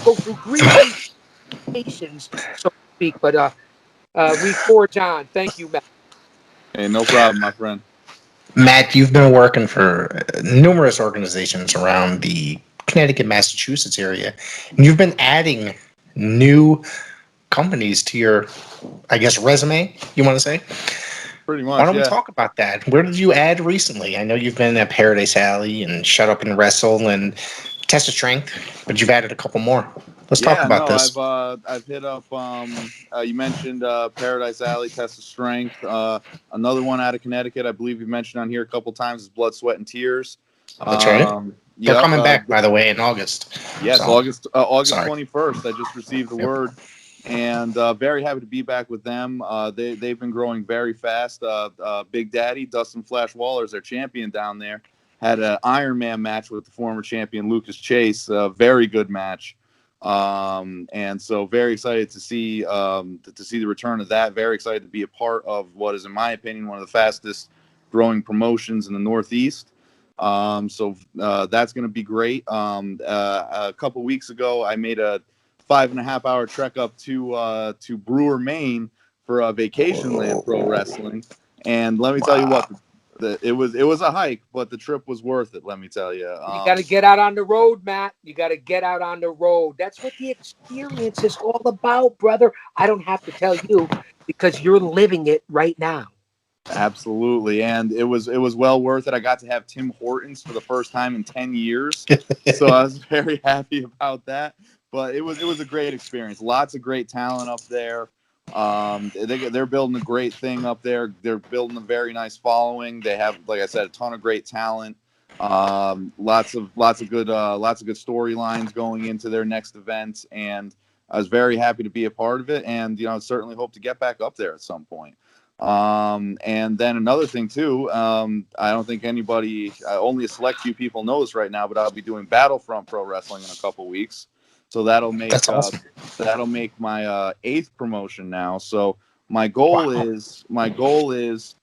Go through gradations, so to speak. But we forge on. Thank you, Matt. Hey, no problem, my friend. Matt, you've been working for numerous organizations around the Connecticut, Massachusetts area, and you've been adding new companies to your, I guess, resume, you want to say? Pretty Why much, don't we yeah. talk about that? Where did you add recently? I know you've been at Paradise Alley and Shut Up and Wrestle and Test of Strength, but you've added a couple more. Let's talk about this. I've hit up. You mentioned Paradise Alley, Test of Strength. Another one out of Connecticut, I believe you mentioned on here a couple times, is Blood, Sweat, and Tears. That's right. They're coming back, by the way, in August. Yes, So, August sorry. 21st. I just received the word, and very happy to be back with them. They've been growing very fast. Big Daddy Dustin Flash Waller is their champion down there. Had an Iron Man match with the former champion Lucas Chase. A very good match. And so very excited to see the return of that. Very excited to be a part of what is, in my opinion, one of the fastest growing promotions in the Northeast. So that's going to be great. A couple weeks ago, I made a 5.5 hour trek up to Brewer, Maine for Vacation Land Pro Wrestling. And let me tell you what, it was a hike, but the trip was worth it. Let me tell you. You got to get out on the road, Matt. You got to get out on the road. That's what the experience is all about, brother. I don't have to tell you because you're living it right now. Absolutely, and it was well worth it. I got to have Tim Hortons for the first time in 10 years, so I was very happy about that. But it was a great experience. Lots of great talent up there. They're building a great thing up there. They're building a very nice following. They have, like I said, a ton of great talent. Lots of good storylines going into their next event, and I was very happy to be a part of it. And certainly hope to get back up there at some point. And then another thing too, I don't think only a select few people know this right now, but I'll be doing Battlefront Pro Wrestling in a couple weeks. So that'll make awesome. That'll make my 8th promotion now. So my goal is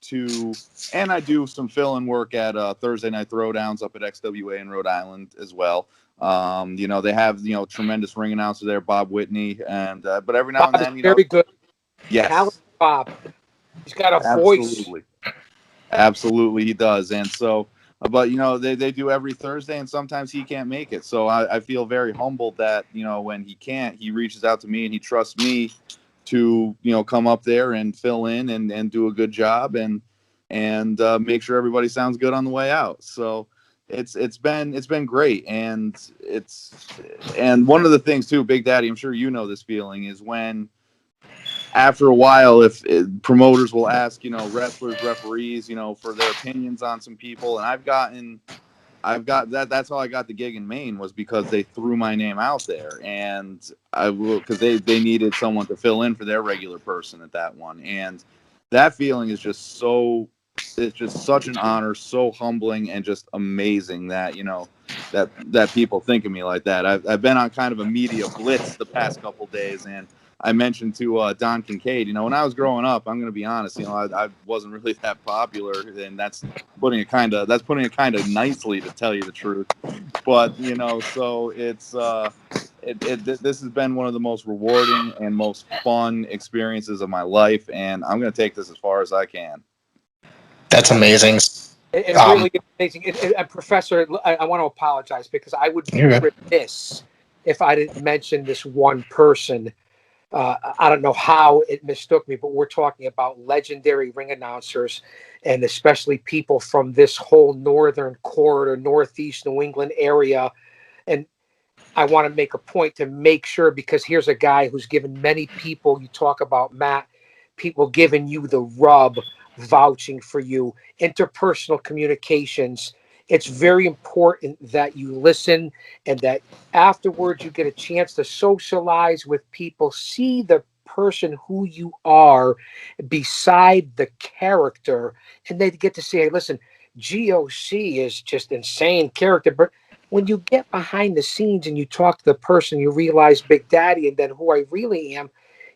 to, and I do some fill-in work at Thursday Night Throwdowns up at XWA in Rhode Island as well. They have tremendous ring announcer there, Bob Whitney, and but every now and then, very good. Yes, Talent, Bob. He's got a voice. Absolutely, he does. And so, but they do every Thursday, and sometimes he can't make it. So I feel very humbled that when he can't, he reaches out to me and he trusts me to come up there and fill in and do a good job and make sure everybody sounds good on the way out. So it's been great, and one of the things too, Big Daddy, I'm sure you know this feeling, is when after a while, if promoters will ask, wrestlers, referees, for their opinions on some people, and I've got that. That's how I got the gig in Maine, was because they threw my name out there, and because they needed someone to fill in for their regular person at that one, and that feeling is just it's just such an honor, so humbling, and just amazing that that people think of me like that. I've been on kind of a media blitz the past couple days, and I mentioned to Don Kincaid, when I was growing up, I'm going to be honest, I wasn't really that popular, and that's putting it kind of nicely, to tell you the truth. But so it's this has been one of the most rewarding and most fun experiences of my life, and I'm going to take this as far as I can. That's amazing. It really is amazing. Professor, I want to apologize because I would be remiss if I didn't mention this one person. I don't know how it mistook me, but we're talking about legendary ring announcers, and especially people from this whole northern corridor, Northeast New England area. And I want to make a point to make sure, because here's a guy who's given many people, you talk about Matt, people giving you the rub. vouching for you, interpersonal communications. It's very important that you listen and that afterwards you get a chance to socialize with people, see the person who you are beside the character, and they get to say, hey, listen, GOC is just insane character. But when you get behind the scenes and you talk to the person, you realize Big Daddy and then who I really am,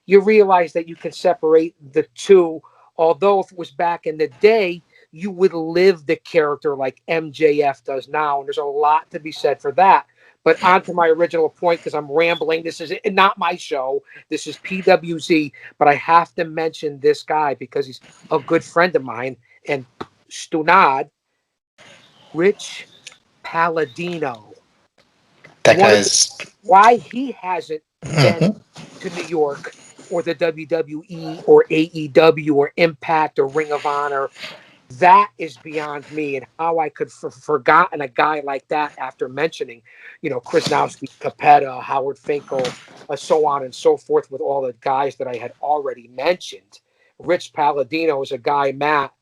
you realize that you can separate the two. Although if it was back in the day, you would live the character like MJF does now. And there's a lot to be said for that. But on to my original point, because I'm rambling. This is not my show. This is PWZ. But I have to mention this guy because he's a good friend of mine. And Stunad, Rich Palladino. That guy's. Why he hasn't been Mhm. to New York or the WWE or AEW or Impact or Ring of Honor, that is beyond me. And how I could forgotten a guy like that after mentioning, Krasnowski, Capetta, Howard Finkel, so on and so forth with all the guys that I had already mentioned. Rich Palladino is a guy, Matt,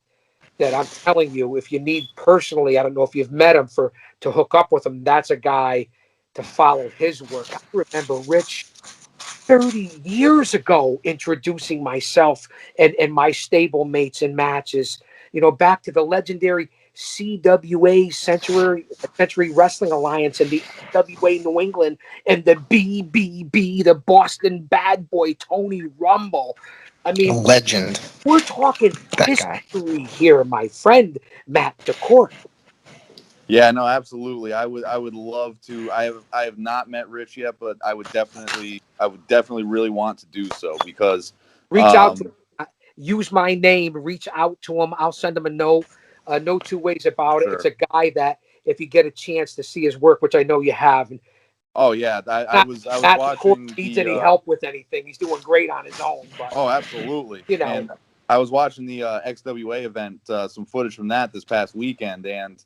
that I'm telling you, if you need personally, I don't know if you've met him to hook up with him, that's a guy to follow his work. I remember Rich 30 years ago introducing myself and my stable mates in matches, back to the legendary CWA Century Wrestling Alliance and the NWA New England and the BBB, the Boston Bad Boy Tony Rumble. I A mean, legend. we're talking That guy. history here, my friend Matt Dacorte. Yeah, no, absolutely. I would love to. I have not met Rich yet, but I would definitely really want to do so because Reach out to him. Use my name, reach out to him. I'll send him a note. No two ways about it. Sure. It's a guy that if you get a chance to see his work, which I know you have, and Oh yeah, I was not watching needs any help with anything. He's doing great on his own. But Oh, absolutely. And I was watching the XWA event, some footage from that this past weekend, and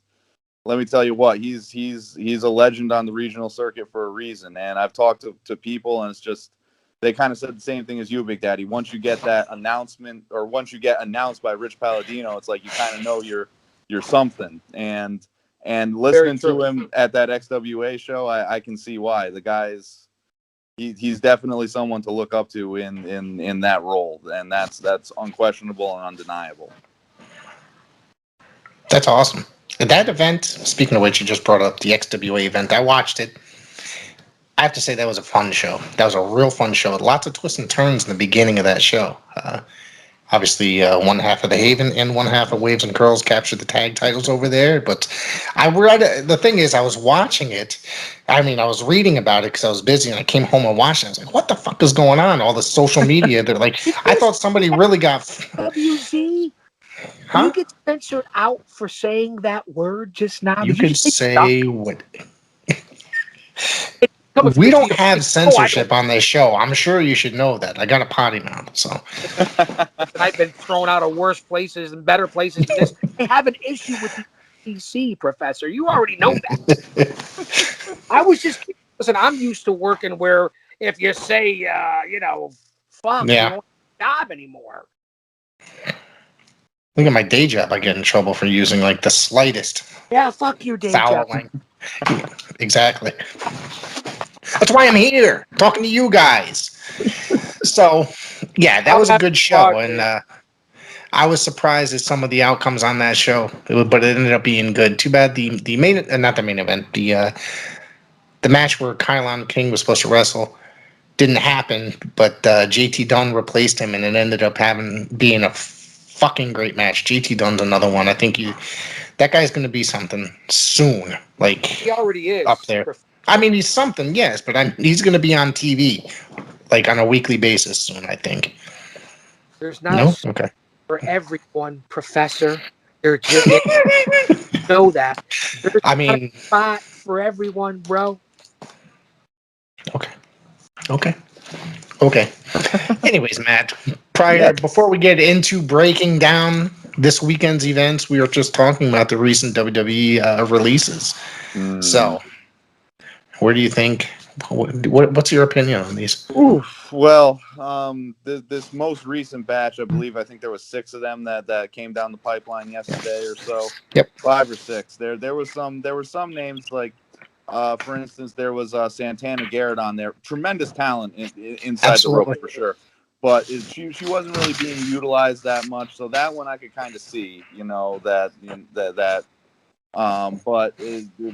let me tell you what, he's a legend on the regional circuit for a reason. And I've talked to people, and it's just they kind of said the same thing as you, Big Daddy. Once you get that announcement, or once you get announced by Rich Palladino, it's like you kind of know you're something. And listening to him at that XWA show, I can see why. The guy's he's definitely someone to look up to in that role, and that's unquestionable and undeniable. That's awesome. That event, speaking of which, you just brought up the XWA event. I watched it. I have to say that was a fun show. That was a real fun show. Lots of twists and turns in the beginning of that show. Obviously, one half of the Haven and one half of Waves and Curls captured the tag titles over there. But the thing is, I was watching it. I mean, I was reading about it because I was busy, and I came home and watched it. I was like, what the fuck is going on? All the social media. They're like, I thought somebody really got... WZ? Huh? You get censored out for saying that word just now. You could say what... Come We don't have censorship on this show. I'm sure you should know that. I got a potty mouth, so. I've been thrown out of worse places and better places than this. I have an issue with the PC, Professor. You already know that. I was just listen. I'm used to working where if you say, fuck, you don't have a job anymore. Look at my day job. I get in trouble for using like the slightest. Yeah, fuck your day job. Exactly. That's why I'm here, talking to you guys. So, yeah, that was a good show, and I was surprised at some of the outcomes on that show, but it ended up being good. Too bad the main, not the main event, the match where Kylie King was supposed to wrestle didn't happen, but JT Dunn replaced him, and it ended up being a fucking great match. JT Dunn's another one. I think that guy's going to be something soon. Like he already is up there. I mean, he's something, yes, but he's going to be on TV, like on a weekly basis soon, I think. There's not okay. For everyone, Professor. They're just know that. There's not a spot for everyone, bro. Okay. Anyways, Matt, before we get into breaking down this weekend's events, we were just talking about the recent WWE releases. So, where do you think What's your opinion on these? Oof. Well, this most recent batch, I think there was 6 of them that came down the pipeline yesterday or so. Yep. 5 or 6. There were some names like, for instance, there was Santiana Garrett on there. Tremendous talent inside Absolutely. the rope for sure, but she wasn't really being utilized that much. So that one I could kind of see, but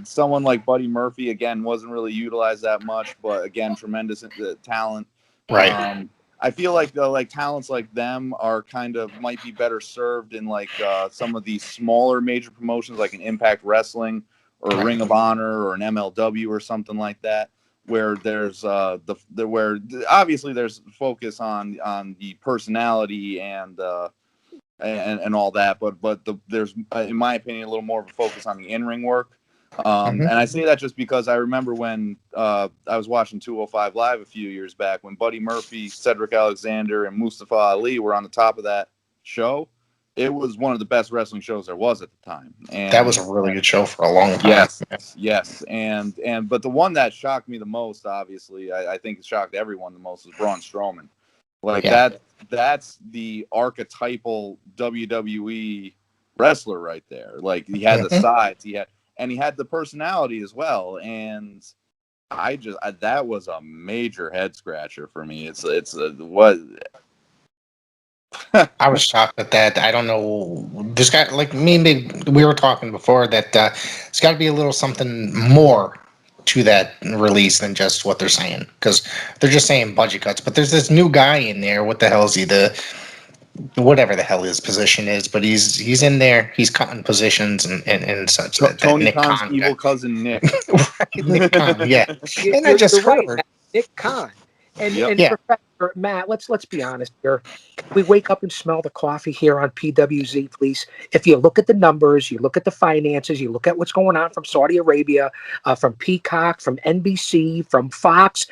someone like Buddy Murphy again wasn't really utilized that much, but again, tremendous talent. Right. I feel like talents like them are might be better served in some of these smaller major promotions like an Impact Wrestling or a Ring of Honor or an MLW or something like that, where there's where obviously there's focus on the personality and all that, but there's in my opinion a little more of a focus on the in-ring work. And I say that just because I remember when I was watching 205 Live a few years back when Buddy Murphy, Cedric Alexander, and Mustafa Ali were on the top of that show. It was one of the best wrestling shows there was at the time. And that was a really good show for a long time. Yes. But the one that shocked me the most, obviously, I think it shocked everyone the most, was Braun Strowman. That's the archetypal WWE wrestler right there. Like, he had the sides, he had the personality as well. And that was a major head scratcher for me. What I was shocked at that. I don't know. There's got, like me and we were talking before that it's got to be a little something more to that release than just what they're saying, because they're just saying budget cuts. But there's this new guy in there. What the hell is he? Whatever the hell his position is, but he's in there. He's cutting positions and such. Tony Nick Khan's Khan evil guy. cousin Nick. Nick Khan, yeah. And I You're just right, heard. Matt. Nick Khan. And Yeah. Professor Matt, let's be honest here. Can we wake up and smell the coffee here on PWZ, please? If you look at the numbers, you look at the finances, you look at what's going on from Saudi Arabia, from Peacock, from NBC, from Fox,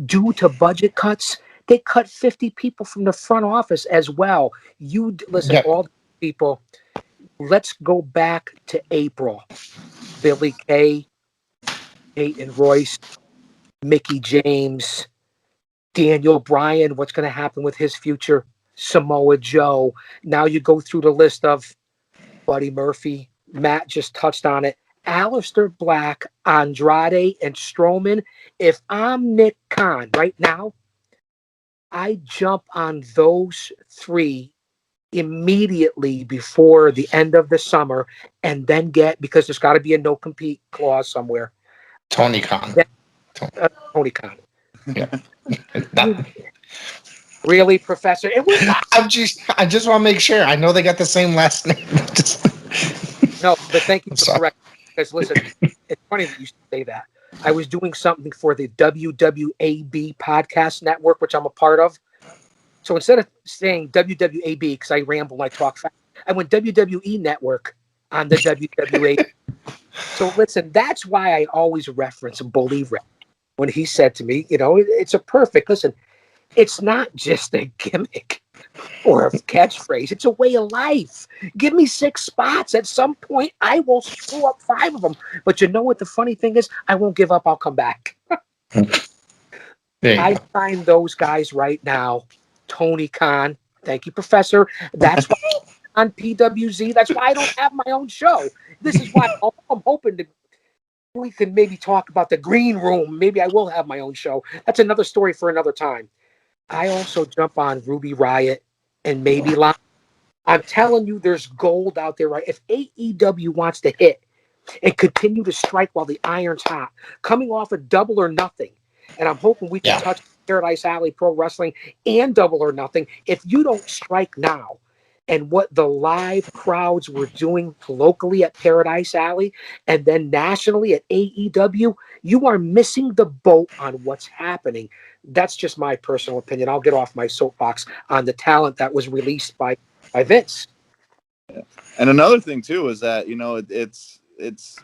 due to budget cuts, they cut 50 people from the front office as well. Listen, all the people, let's go back to April. Billy Kay, Peyton Royce, Mickey James, Daniel Bryan, what's going to happen with his future? Samoa Joe. Now you go through the list of Buddy Murphy. Matt just touched on it. Aleister Black, Andrade, and Strowman. If I'm Nick Khan right now, I jump on those 3 immediately before the end of the summer, and then because there's got to be a no compete clause somewhere. Tony Khan. Tony Khan. Yeah. Really, Professor? I just want to make sure. I know they got the same last name. No, but thank you for sorry. correcting. Because listen, it's funny that you say that. I was doing something for the WWAB podcast network, which I'm a part of. So instead of saying WWAB, because I ramble and I talk fast, I went WWE Network on the WWA. So listen, that's why I always reference Bully Ray when he said to me, it's a perfect, listen, it's not just a gimmick or a catchphrase. It's a way of life. Give me 6 spots. At some point, I will screw up 5 of them. But you know what the funny thing is? I won't give up. I'll come back. I find those guys right now. Tony Khan. Thank you, Professor. That's why on PWZ. That's why I don't have my own show. This is why I'm hoping we can maybe talk about the green room. Maybe I will have my own show. That's another story for another time. I also jump on Ruby Riott and maybe Lana. I'm telling you, there's gold out there, right? If AEW wants to hit and continue to strike while the iron's hot, coming off a Double or Nothing, and I'm hoping we can touch Paradise Alley Pro Wrestling and Double or Nothing. If you don't strike now, and what the live crowds were doing locally at Paradise Alley and then nationally at AEW, you are missing the boat on what's happening. That's just my personal opinion. I'll get off my soapbox on the talent that was released by Vince. Yeah. And another thing too is that it's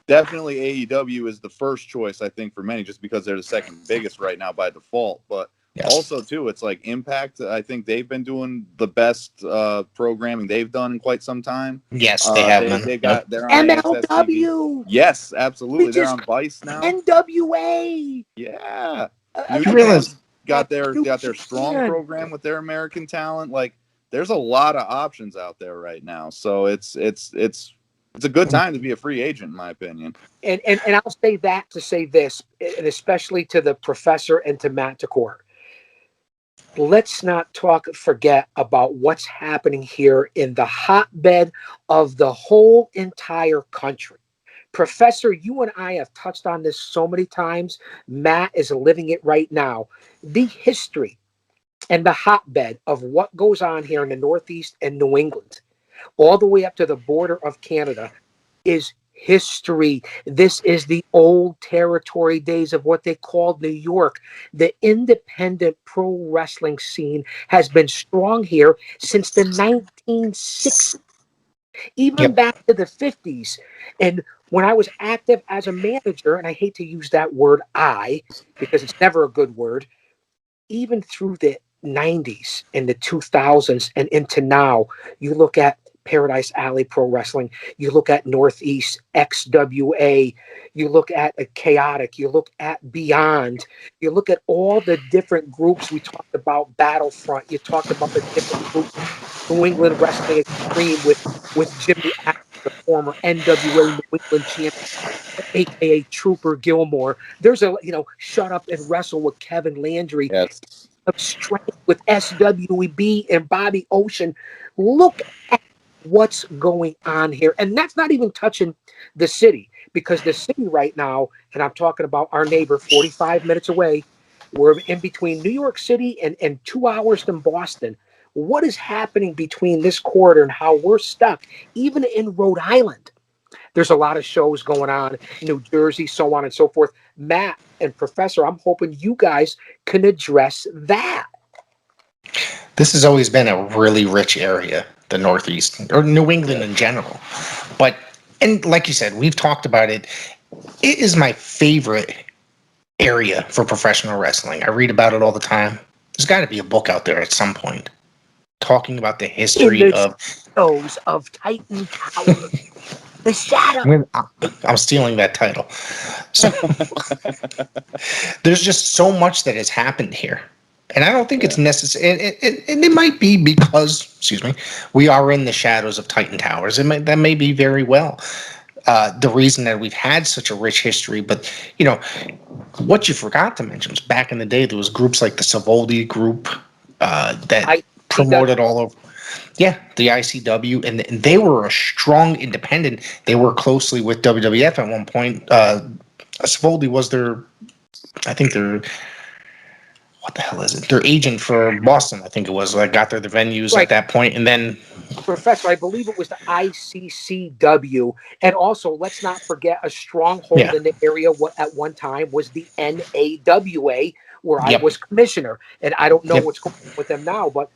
definitely AEW is the first choice, I think, for many, just because they're the second biggest right now by default. But Yes. Also, too, it's like Impact. I think they've been doing the best programming they've done in quite some time. Yes, they have been. They're on AXS TV. MLW. Yes, absolutely. We They're just on Vice now. NWA. Yeah. You New realize- Japan's got their strong program with their American talent. Like, there's a lot of options out there right now. So it's a good time to be a free agent, in my opinion. And I'll say that to say this, and especially to the professor and to Matt Dacorte. Let's not forget about what's happening here in the hotbed of the whole entire country. Professor, you and I have touched on this so many times. Matt is living it right now. The history and the hotbed of what goes on here in the Northeast and New England, all the way up to the border of Canada, is history. This is the old territory days of what they called New York. The independent pro wrestling scene has been strong here since the 1960s, even back to the 50s. And when I was active as a manager, and I hate to use that word because it's never a good word, even through the 90s and the 2000s and into now, you look at Paradise Alley Pro Wrestling, you look at Northeast XWA, you look at Chaotic, you look at Beyond, you look at all the different groups. We talked about Battlefront, you talked about the different groups, New England Wrestling Extreme with Jimmy Atkins, the former NWA New England champion, aka Trooper Gilmore. There's Shut Up and Wrestle with Kevin Landry. Yes. Of strength with SWB and Bobby Ocean. Look at what's going on here. And that's not even touching the city, because the city right now, and I'm talking about our neighbor 45 minutes away, we're in between New York City and 2 hours from Boston. What is happening between this corridor and how we're stuck, even in Rhode Island? There's a lot of shows going on, New Jersey, so on and so forth. Matt and Professor, I'm hoping you guys can address that. This has always been a really rich area, the Northeast, or New England in general. And like you said, we've talked about it. It is my favorite area for professional wrestling. I read about it all the time. There's got to be a book out there at some point talking about the history of shows of Titan Tower. The shadow. I'm stealing that title. So there's just so much that has happened here. And I don't think it's necessary. And it might be because, we are in the shadows of Titan Towers. That may be very well the reason that we've had such a rich history. But, what you forgot to mention was back in the day, there was groups like the Savoldi group that promoted all over. Yeah, the ICW, and they were a strong independent. They worked closely with WWF at one point. Savoldi was their agent for Boston, I think it was. I got there the venues at that point, and then Professor, I believe it was the ICCW, and also let's not forget a stronghold in the area. What at one time was the NAWA, where I was commissioner, and I don't know what's going on with them now, but.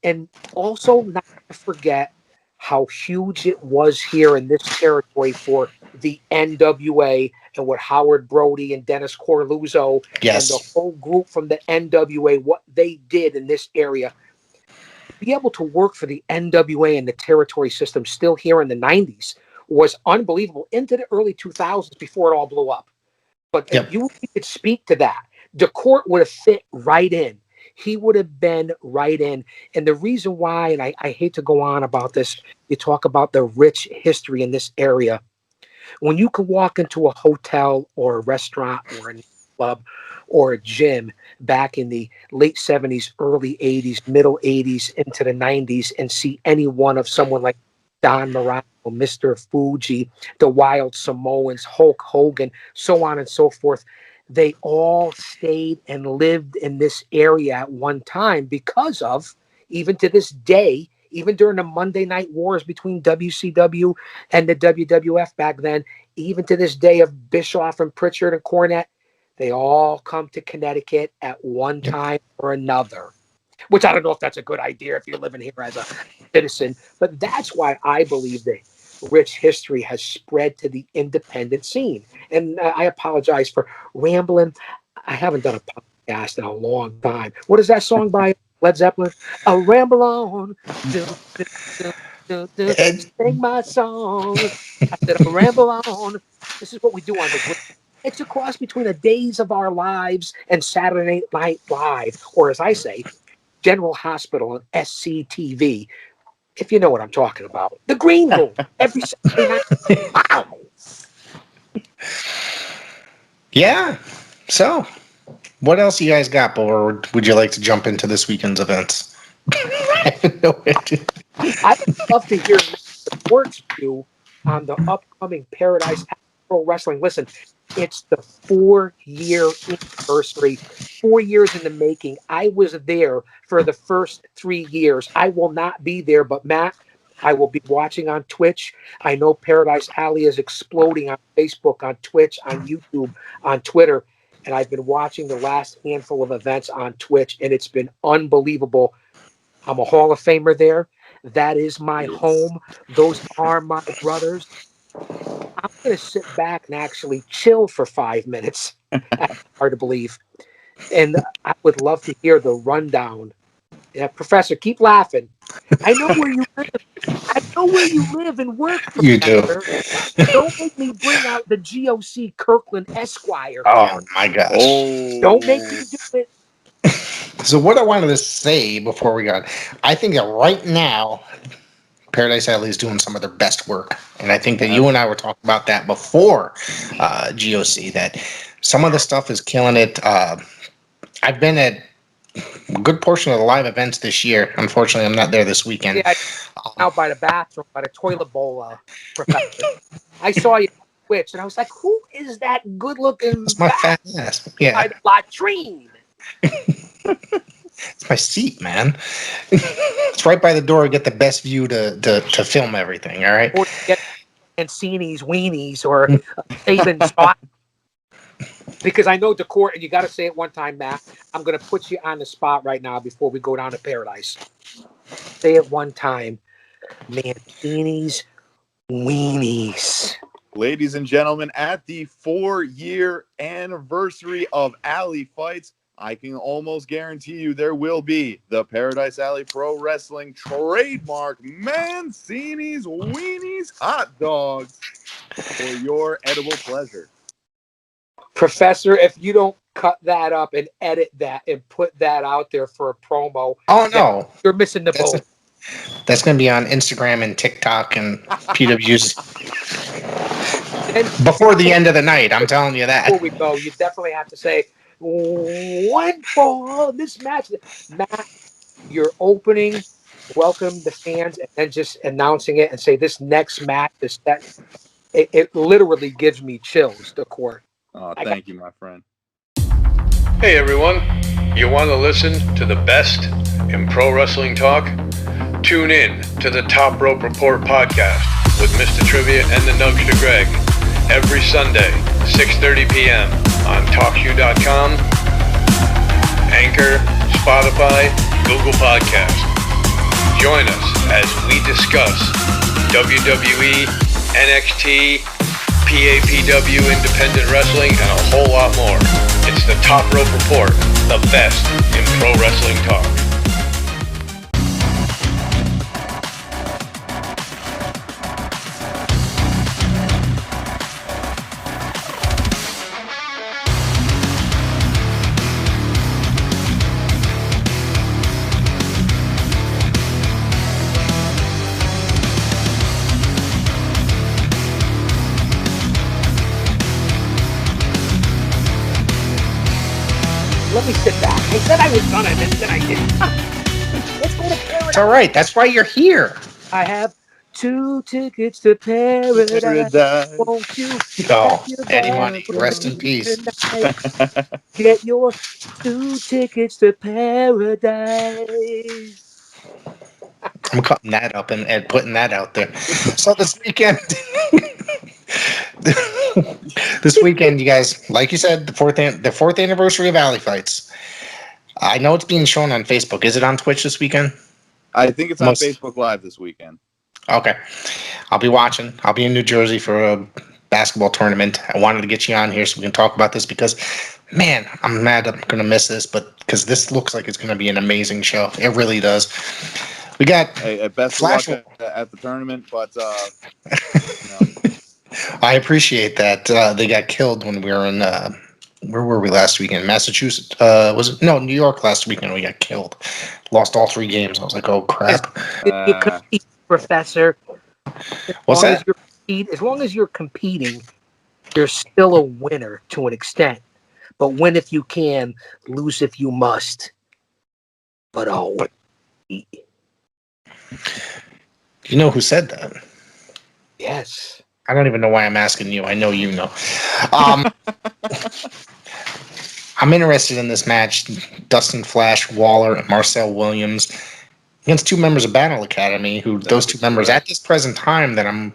And also not to forget how huge it was here in this territory for the NWA and what Howard Brody and Dennis Corluzzo and the whole group from the NWA, what they did in this area. To be able to work for the NWA and the territory system still here in the 90s was unbelievable into the early 2000s before it all blew up. But you could speak to that. Dacorte would have fit right in. He would have been right in. And the reason why, and I hate to go on about this, you talk about the rich history in this area. When you can walk into a hotel or a restaurant or a club or a gym back in the late 70s, early 80s, middle 80s, into the 90s and see any one of someone like Don Morano, Mr. Fuji, the Wild Samoans, Hulk Hogan, so on and so forth. They all stayed and lived in this area at one time because of, even to this day, even during the Monday Night Wars between WCW and the WWF back then, even to this day of Bischoff and Pritchard and Cornette, they all come to Connecticut at one time or another, which I don't know if that's a good idea if you're living here as a citizen, but that's why I believe that rich history has spread to the independent scene. And I apologize for rambling. I haven't done a podcast in a long time. What is that song by Led Zeppelin? A ramble on, do, do, do, do, do, sing my song. I said, a ramble on. This is what we do on the Grid. It's a cross between the Days of Our Lives and Saturday Night Live, or as I say, General Hospital and SCTV. If you know what I'm talking about. The Green Room, every Saturday night. Wow. Yeah. So, what else you guys got, or would you like to jump into this weekend's events? I have no idea. I would love to hear Court's view on the upcoming Paradise Pro Wrestling. Listen, it's the 4-year anniversary, 4 years in the making. I was there for the first 3 years. I will not be there, but Matt, I will be watching on Twitch. I know Paradise Alley is exploding on Facebook, on Twitch, on YouTube, on Twitter. And I've been watching the last handful of events on Twitch, and it's been unbelievable. I'm a Hall of Famer there. That is my home. Those are my brothers. I'm going to sit back and actually chill for 5 minutes. That's hard to believe. And I would love to hear the rundown. Yeah, Professor, keep laughing. I know where you live. I know where you live and work. You do. Professor. Don't make me bring out the GOC Kirkland Esquire. Oh my gosh. Oh, Don't make me do it. So what I wanted to say before we got, I think that right now, Paradise Alley is doing some of their best work. And I think that you and I were talking about that before GOC, that some of the stuff is killing it. I've been at a good portion of the live events this year. Unfortunately, I'm not there this weekend. Yeah, out by the bathroom, by the toilet bowl, Professor. I saw you on Twitch, and I was like, who is that good-looking It's my fat ass. Yeah. by the latrine? It's my seat, man. It's right by the door. Get the best view to film everything. All right. Or get Mancini's weenies or Saban's spot. Because I know Dacorte, and you got to say it one time, Matt. I'm going to put you on the spot right now before we go down to Paradise. Say it one time. Mancini's weenies. ladies and gentlemen, at the 4-year anniversary of Alley Fights, I can almost guarantee you there will be the Paradise Alley Pro Wrestling trademark Mancini's Weenies hot dogs for your edible pleasure. Professor, if you don't cut that up and edit that and put that out there for a promo, Oh no, you're missing the boat. That's going to be on Instagram and TikTok and PW's before the end of the night. I'm telling you that. Before we go, you definitely have to say, one for this match. Matt, you're opening, welcome the fans, and then just announcing it and say this next match is that. It literally gives me chills, Dacorte. Oh, thank you, my friend. Hey everyone, you want to listen to the best in pro wrestling talk? Tune in to the Top Rope Report podcast with Mr. Trivia and the Nugster Greg every Sunday, 6:30 p.m. on TalkShoe.com, Anchor, Spotify, Google Podcast. Join us as we discuss WWE, NXT, PAPW, independent wrestling, and a whole lot more. It's the Top Rope Report, the best in pro wrestling talk. Let me sit back. I said I was gonna, and then I didn't. Let's go to Paradise. It's all right. That's why you're here. I have 2 tickets to Paradise. Won't you Oh, get your Eddie bag Money, rest in peace. tonight? Get your 2 tickets to Paradise. I'm cutting that up and putting that out there. So this weekend, you guys, like you said, the fourth anniversary of Alley Fights. I know it's being shown on Facebook. Is it on Twitch this weekend? I think it's on Facebook Live this weekend. Okay, I'll be watching. I'll be in New Jersey for basketball tournament. I wanted to get you on here so we can talk about this because, man, I'm mad I'm going to miss this, but because this looks like it's going to be an amazing show. It really does. We got best Flash. of luck at the tournament, but I appreciate that. They got killed when we were in. Where were we last weekend? Massachusetts. Was it? No, New York last weekend. We got killed. Lost all 3 games. I was like, oh crap. You compete, Professor. What's that? As long as you're competing, you're still a winner to an extent. But win if you can, lose if you must. But always. You know who said that? Yes. I don't even know why I'm asking you. I know you know. I'm interested in this match. Dustin Flash Waller and Marcel Williams against 2 members of Battle Academy, those 2 members at this present time that I'm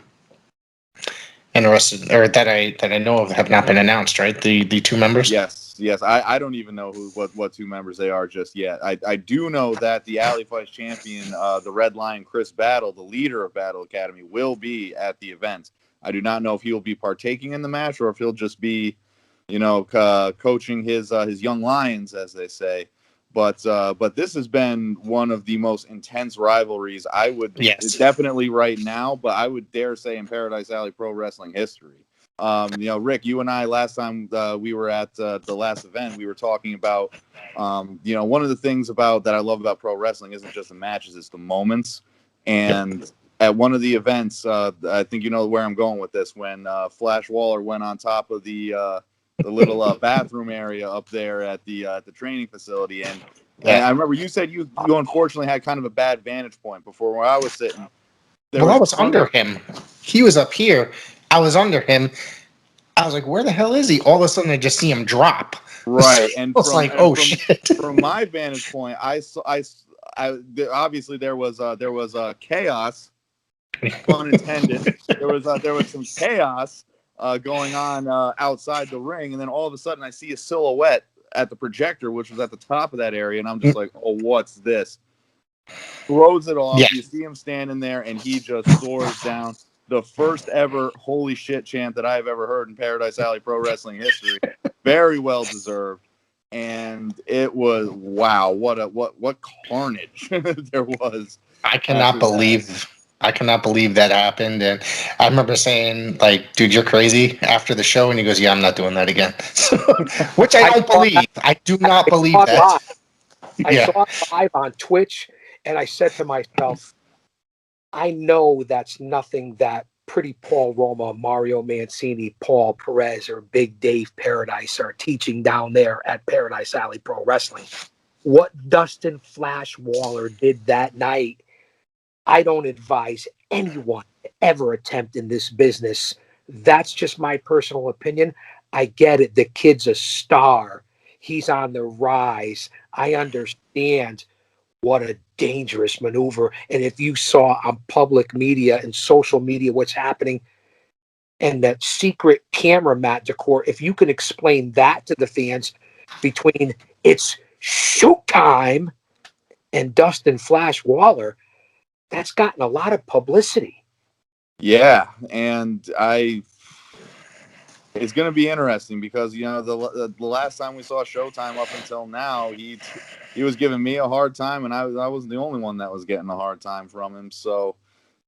interested, or that I know of, have not been announced, right? The 2 members? Yes. I don't even know what 2 members they are just yet. I do know that the Alley Fights champion, the Red Lion Chris Battle, the leader of Battle Academy, will be at the event. I do not know if he will be partaking in the match or if he'll just be, coaching his young lions, as they say. But this has been one of the most intense rivalries. I would definitely right now, but I would dare say in Paradise Alley Pro Wrestling history. Rick, you and I last time we were at the last event, we were talking about, one of the things that I love about pro wrestling isn't just the matches, it's the moments. And at one of the events, I think you know where I'm going with this, when Flash Waller went on top of the little bathroom area up there at the training facility, and I remember you said you unfortunately had kind of a bad vantage point before where I was sitting. I was under him. He was up here. I was under him. I was like, where the hell is he? All of a sudden, I just see him drop. Right, and I was like, oh shit. From my vantage point, I obviously there was chaos, pun intended. There was some chaos going on outside the ring, and then all of a sudden I see a silhouette at the projector, which was at the top of that area, and I'm just like, oh, what's this? Throws it off. You see him standing there, and he just soars down. The first ever holy shit chant that I've ever heard in Paradise Alley Pro Wrestling history. Very well deserved. And it was, wow, what carnage there was. I cannot believe that happened. And I remember saying, like, dude, you're crazy after the show. And he goes, yeah, I'm not doing that again. Which I don't believe. I do not believe that. I saw it live on Twitch, and I said to myself, I know that's nothing that Pretty Paul Roma, Mario Mancini, Paul Perez, or Big Dave Paradise are teaching down there at Paradise Alley Pro Wrestling. What Dustin Flash Waller did that night, I don't advise anyone to ever attempt in this business. That's just my personal opinion. I get it. The kid's a star. He's on the rise. I understand. What a dangerous maneuver. And if you saw on public media and social media what's happening, and that secret camera, Matt Dacorte, if you can explain that to the fans between it's Showtime and Dustin Flash Waller, that's gotten a lot of publicity. Yeah, and it's going to be interesting because, the last time we saw Showtime up until now, he was giving me a hard time, and I wasn't the only one that was getting a hard time from him. So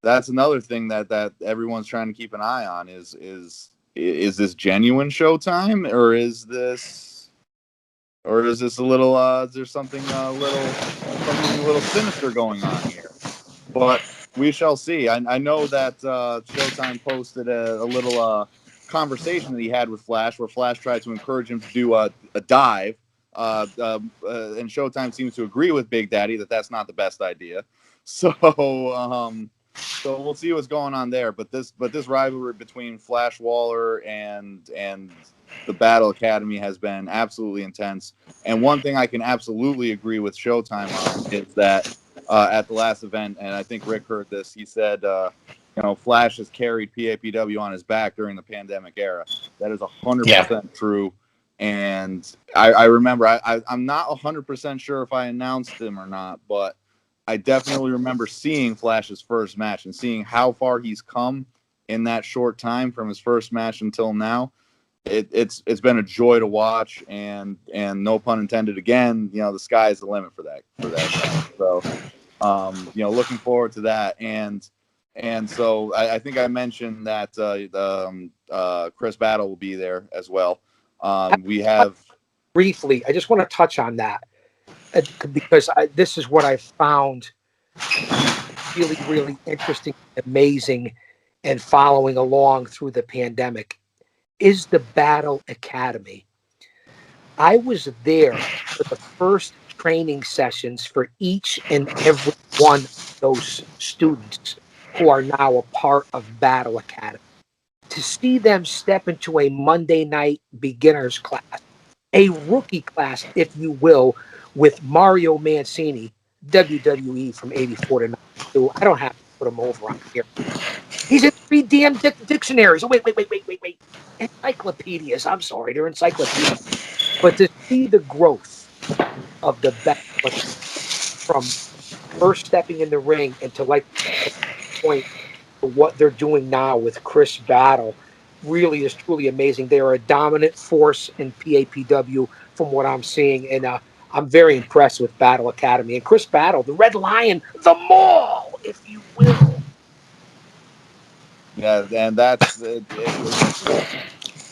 that's another thing that everyone's trying to keep an eye on is this genuine Showtime, or is this a little is there something a little sinister going on here? But we shall see. I know that Showtime posted a little conversation that he had with Flash, where Flash tried to encourage him to do a dive, and Showtime seems to agree with Big Daddy that that's not the best idea. So we'll see what's going on there. But this rivalry between Flash Waller and the Battle Academy has been absolutely intense. And one thing I can absolutely agree with Showtime on is that at the last event, and I think Rick heard this, he said, Flash has carried PAPW on his back during the pandemic era. That is 100% true. And I remember, I'm not 100% sure if I announced him or not, but I definitely remember seeing Flash's first match and seeing how far he's come in that short time from his first match until now. It's been a joy to watch, and no pun intended again, the sky is the limit for that guy. So looking forward to that. And so I think I mentioned that Chris Battle will be there as well. We have briefly, I just want to touch on that because this is what I found really, really interesting, amazing, and following along through the pandemic is the Battle Academy. I was there for the first training sessions for each and every one of those students who are now a part of Battle Academy. To see them step into a Monday night beginners class, a rookie class, if you will, with Mario Mancini, WWE from 84 to 92. I don't have to put him over on here. He's in 3 damn dictionaries. Oh, wait. Encyclopedias. I'm sorry, they're encyclopedias. But to see the growth of the Battle from first stepping in the ring and to like point to what they're doing now with Chris Battle really is truly amazing. They are a dominant force in PAPW from what I'm seeing, and I'm very impressed with Battle Academy and Chris Battle, the Red Lion, the Mall, if you will. Yeah, and that's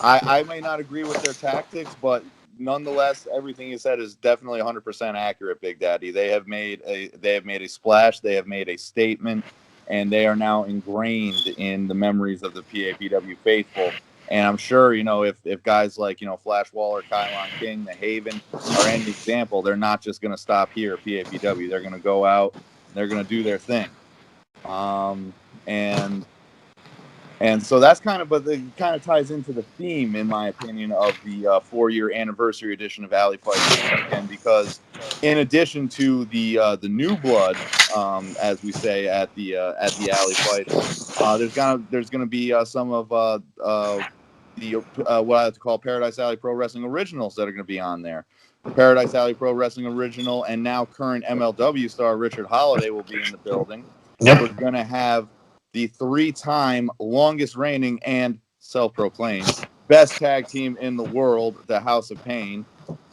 I may not agree with their tactics, but nonetheless, everything you said is definitely 100% accurate, Big Daddy. They have made a splash, they have made a statement, and they are now ingrained in the memories of the PAPW faithful. And I'm sure, if guys like, Flash Waller, Kylie King, the Haven are any example, they're not just going to stop here at PAPW. They're going to go out, they're going to do their thing. And so that's but it kind of ties into the theme, in my opinion, of the 4-year anniversary edition of Alley Fights, and because in addition to the new blood, as we say at the Alley Fights, there's gonna be some of the what I like to call Paradise Alley Pro Wrestling Originals that are gonna be on there. Paradise Alley Pro Wrestling Original and now current MLW star Richard Holiday will be in the building. Yep. We're gonna have the 3-time longest reigning and self-proclaimed best tag team in the world, the House of Pain,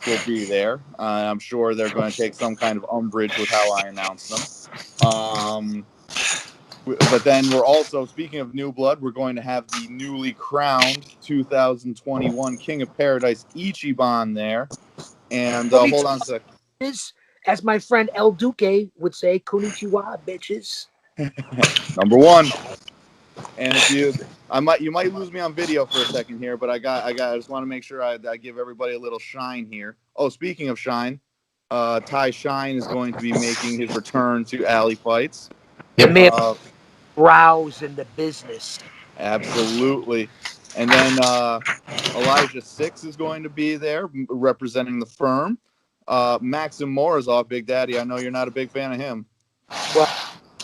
will be there. I'm sure they're going to take some kind of umbrage with how I announce them. But then we're also, speaking of new blood, we're going to have the newly crowned 2021 King of Paradise Ichiban there. And hold on a sec. As my friend El Duque would say, konnichiwa, bitches. Number 1. And if you might lose me on video for a second here, but I just want to make sure I give everybody a little shine here. Oh, speaking of shine, Ty Shine is going to be making his return to Alley Fights. Yep. Browse in the business. Absolutely. And then Elijah Six is going to be there representing the firm. Maxim Morozov, Big Daddy, I know you're not a big fan of him. Well,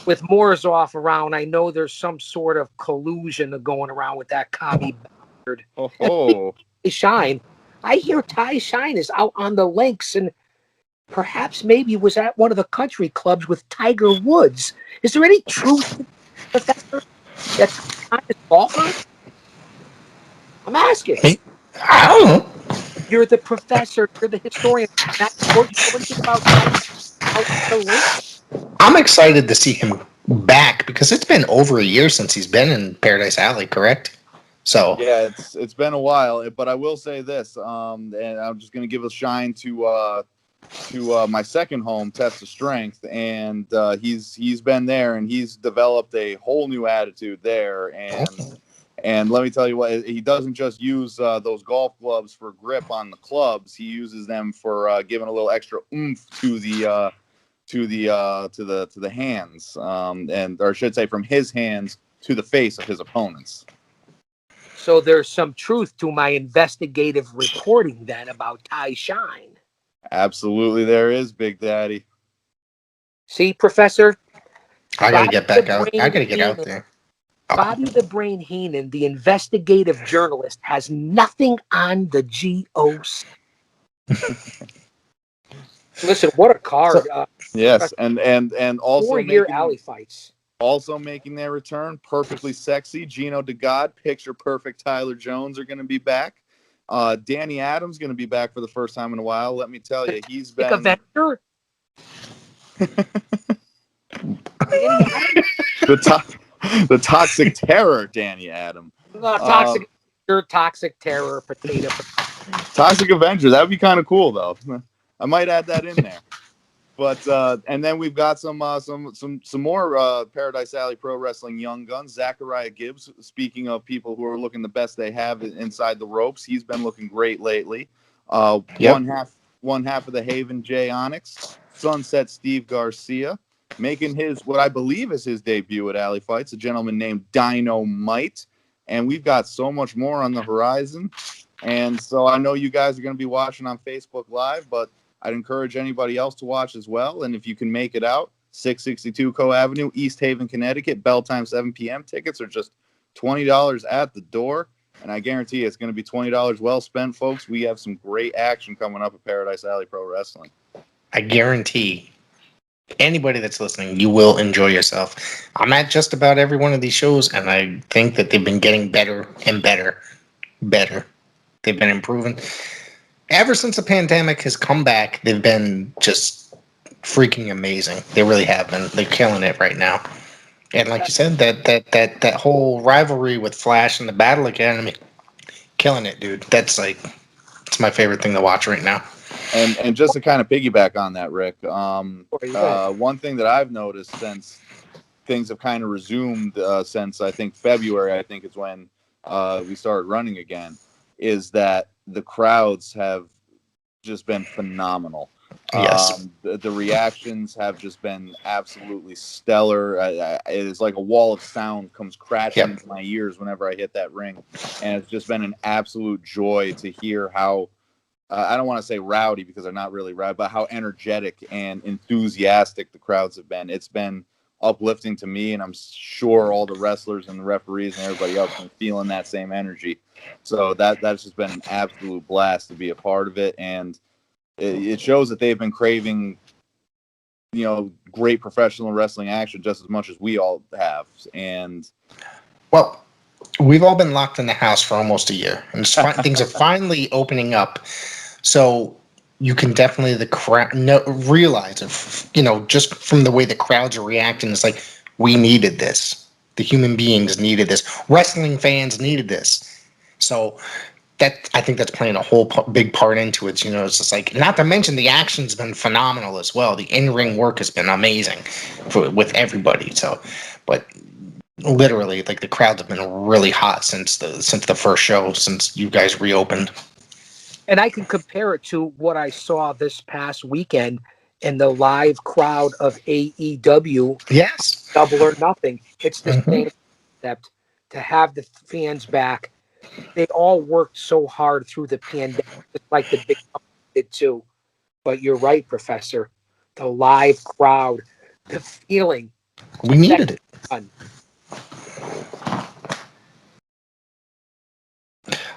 with Morozov around, I know there's some sort of collusion going around with that commie bastard. Oh, Shine. I hear Ty Shine is out on the links and perhaps maybe was at one of the country clubs with Tiger Woods. Is there any truth, Professor, that Ty is golfer? I'm asking. Hey, I don't know. You're the professor. You're the historian. What do you think about out the links? I'm excited to see him back because it's been over a year since he's been in Paradise Alley, correct? So yeah, it's been a while, but I will say this, and I'm just going to give a shine to my second home, Test of Strength, and he's been there and he's developed a whole new attitude there, and let me tell you what, he doesn't just use those golf gloves for grip on the clubs. He uses them for giving a little extra oomph to the hands, or I should say from his hands to the face of his opponents. So there's some truth to my investigative reporting then about Ty Shine. Absolutely, there is, Big Daddy. See, Professor? I got to get back out. I got to get out there. Bobby the Brain Heenan, the investigative journalist, has nothing on the GOC. Listen, what a card. Yes, and also 4-year Alley Fights. Also making their return, Perfectly Sexy, Gino DeGod, Picture Perfect Tyler Jones are going to be back. Danny Adams going to be back for the first time in a while. Let me tell you, he's been... Avenger? the Toxic Terror, Danny Adam. Toxic Terror, potato. Toxic Avenger. That would be kind of cool, though. I might add that in there. But and then we've got some more Paradise Alley Pro Wrestling Young Guns. Zachariah Gibbs. Speaking of people who are looking the best they have inside the ropes, he's been looking great lately. One half of the Haven Jay Onyx, Sunset Steve Garcia, making what I believe is his debut at Alley Fights, a gentleman named Dynamite. And we've got so much more on the horizon. And so I know you guys are going to be watching on Facebook Live, but I'd encourage anybody else to watch as well. And if you can make it out, 662 Co Avenue, East Haven, Connecticut, bell time 7 p.m. Tickets are just $20 at the door. And I guarantee it's going to be $20 well spent, folks. We have some great action coming up at Paradise Alley Pro Wrestling. I guarantee anybody that's listening, you will enjoy yourself. I'm at just about every one of these shows, and I think that they've been getting better and better. They've been improving. Ever since the pandemic has come back, they've been just freaking amazing. They really have been. They're killing it right now. And like you said, that whole rivalry with Flash and the Battle Academy, killing it, dude. It's my favorite thing to watch right now. And just to kind of piggyback on that, Rick, one thing that I've noticed since things have kind of resumed since I think February, I think is when we started running again, is that the crowds have just been phenomenal. Yes. The reactions have just been absolutely stellar. It is like a wall of sound comes crashing into my ears whenever I hit that ring. And it's just been an absolute joy to hear how, I don't want to say rowdy because they're not really rowdy, but how energetic and enthusiastic the crowds have been. It's been uplifting to me, and I'm sure all the wrestlers and the referees and everybody else are feeling that same energy. So that's just been an absolute blast to be a part of it, and it shows that they've been craving, great professional wrestling action just as much as we all have. And well, we've all been locked in the house for almost a year, and things are finally opening up. So you can definitely realize, just from the way the crowds are reacting, it's like, we needed this. The human beings needed this. Wrestling fans needed this. So I think that's playing a whole big part into it. It's just like, not to mention the action's been phenomenal as well. The in-ring work has been amazing with everybody. So, but literally, like, the crowds have been really hot since the first show, since you guys reopened. And I can compare it to what I saw this past weekend in the live crowd of AEW. Yes. Double or Nothing. It's the same concept to have the fans back. They all worked so hard through the pandemic, just like the big company did too. But you're right, Professor. The live crowd, the feeling. We needed it. Fun.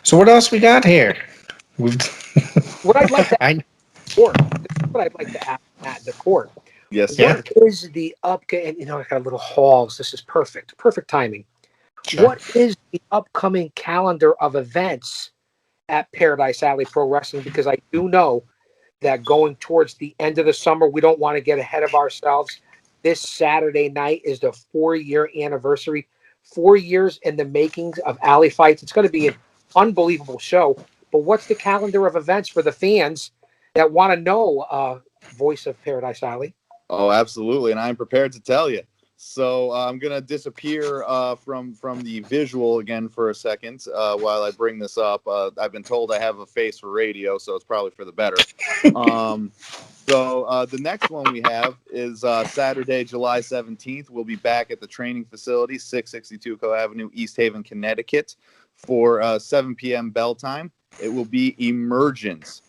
So what else we got here? What I'd like to ask Dacorte. This is what I'd like to ask at Dacorte. Yes, sir. What is the and I got little halls. This is perfect timing. Sure. What is the upcoming calendar of events at Paradise Alley Pro Wrestling? Because I do know that going towards the end of the summer, we don't want to get ahead of ourselves. This Saturday night is the 4-year anniversary. 4 years in the makings of Alley Fights. It's going to be an unbelievable show. But what's the calendar of events for the fans that want to know Voice of Paradise Alley? Oh, absolutely. And I'm prepared to tell you. So I'm going to disappear from the visual again for a second while I bring this up. I've been told I have a face for radio, so it's probably for the better. So the next one we have is Saturday, July 17th. We'll be back at the training facility, 662 Co Avenue, East Haven, Connecticut, for 7 p.m. bell time. It will be Emergence.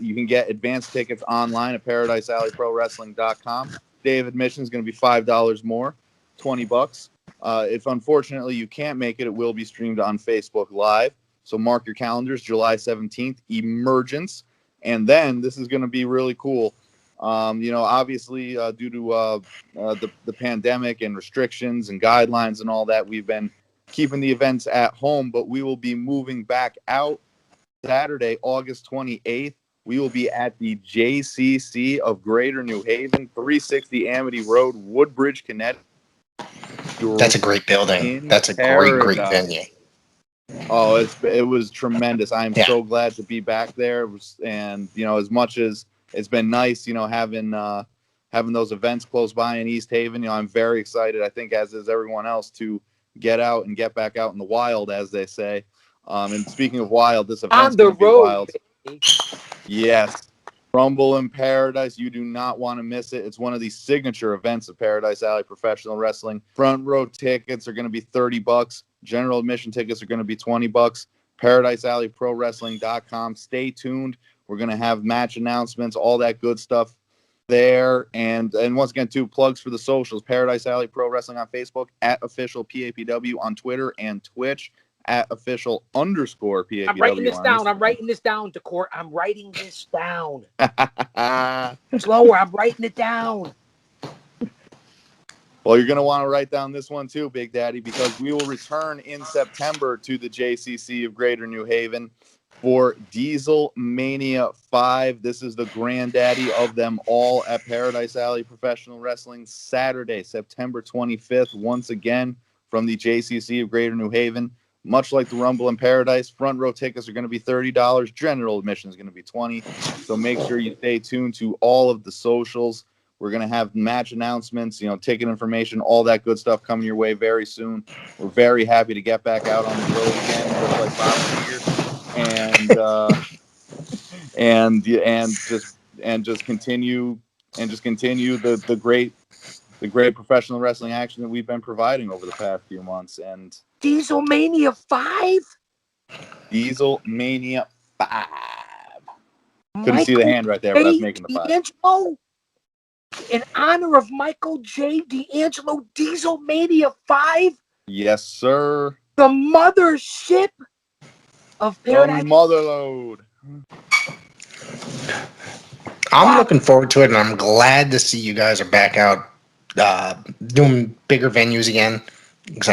You can get advance tickets online at ParadiseAlleyProWrestling.com. Day of admission is going to be $5 more, $20. If unfortunately you can't make it, it will be streamed on Facebook Live. So mark your calendars, July 17th, Emergence. And then this is going to be really cool. Obviously due to the pandemic and restrictions and guidelines and all that, we've been keeping the events at home, but we will be moving back out Saturday, August 28th. We will be at the JCC of Greater New Haven, 360 Amity Road, Woodbridge, Connecticut. That's a great building. That's a great venue. Oh, it was tremendous. I'm so glad to be back there. And as much as it's been nice, having those events close by in East Haven, I'm very excited. I think, as is everyone else, to get out and get back out in the wild, as they say. And speaking of wild, this event's going to be wild. Baby. Yes. Rumble in Paradise. You do not want to miss it. It's one of the signature events of Paradise Alley Professional Wrestling. Front row tickets are going to be $30. General admission tickets are going to be $20. ParadiseAlleyProWrestling.com. Stay tuned. We're going to have match announcements, all that good stuff there. And once again, 2 plugs for the socials. Paradise Alley Pro Wrestling on Facebook, at official PAPW on Twitter and Twitch, at official_PAPW. I'm writing this down. I'm writing this down, Dacorte. I'm writing this down. Slower. I'm writing it down. Well, you're going to want to write down this one too, Big Daddy, because we will return in September to the JCC of Greater New Haven for Diesel Mania 5. This is the granddaddy of them all at Paradise Alley Professional Wrestling, Saturday, September 25th, once again from the JCC of Greater New Haven. Much like the Rumble in Paradise, front row tickets are going to be $30. General admission is going to be $20. So make sure you stay tuned to all of the socials. We're going to have match announcements, ticket information, all that good stuff coming your way very soon. We're very happy to get back out on the road again, just like Bob's here, and just continue the great professional wrestling action that we've been providing over the past few months. And Diesel Mania 5? Diesel Mania 5. Couldn't see the hand right there, but I was making the 5. D'Angelo, in honor of Michael J. D'Angelo, Diesel Mania 5? Yes, sir. The mothership of Paradise. The motherload. I'm looking forward to it, and I'm glad to see you guys are back out doing bigger venues again. Because,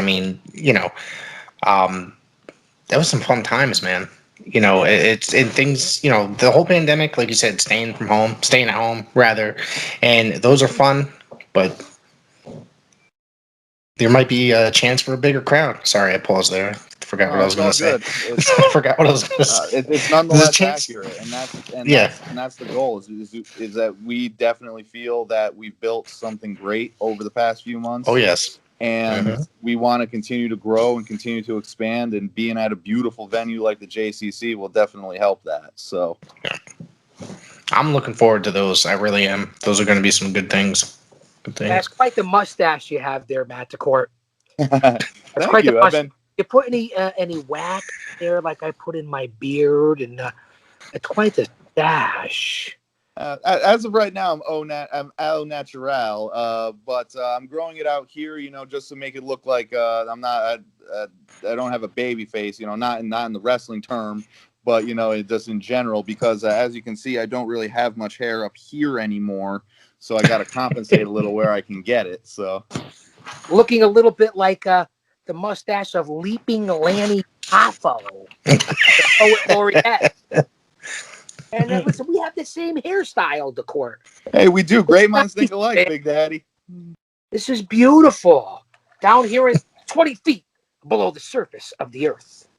that was some fun times, man. It's in things, the whole pandemic, like you said, staying at home, rather. And those are fun, but there might be a chance for a bigger crowd. Sorry, I paused there. Forgot what I was going to say. I forgot what I was going to say. It's nonetheless accurate, and that's the goal. Is that we definitely feel that we've built something great over the past few months. Oh yes, and we want to continue to grow and continue to expand. And being at a beautiful venue like the JCC will definitely help that. So, I'm looking forward to those. I really am. Those are going to be some good things. That's quite the mustache you have there, Matt Dacorte. Thank you. You put any wax there like I put in my beard, and it's quite the stash. As of right now, I'm au natural, but I'm growing it out here, just to make it look like I don't have a baby face, not in the wrestling term, but just in general, because as you can see, I don't really have much hair up here anymore, so I got to compensate a little where I can get it. So, looking a little bit like the mustache of Leaping Lanny Poffo, the poet laureate. And listen, we have the same hairstyle, Dacorte. Hey, we do. Great minds think alike, Big Daddy. This is beautiful. Down here is 20 feet below the surface of the earth.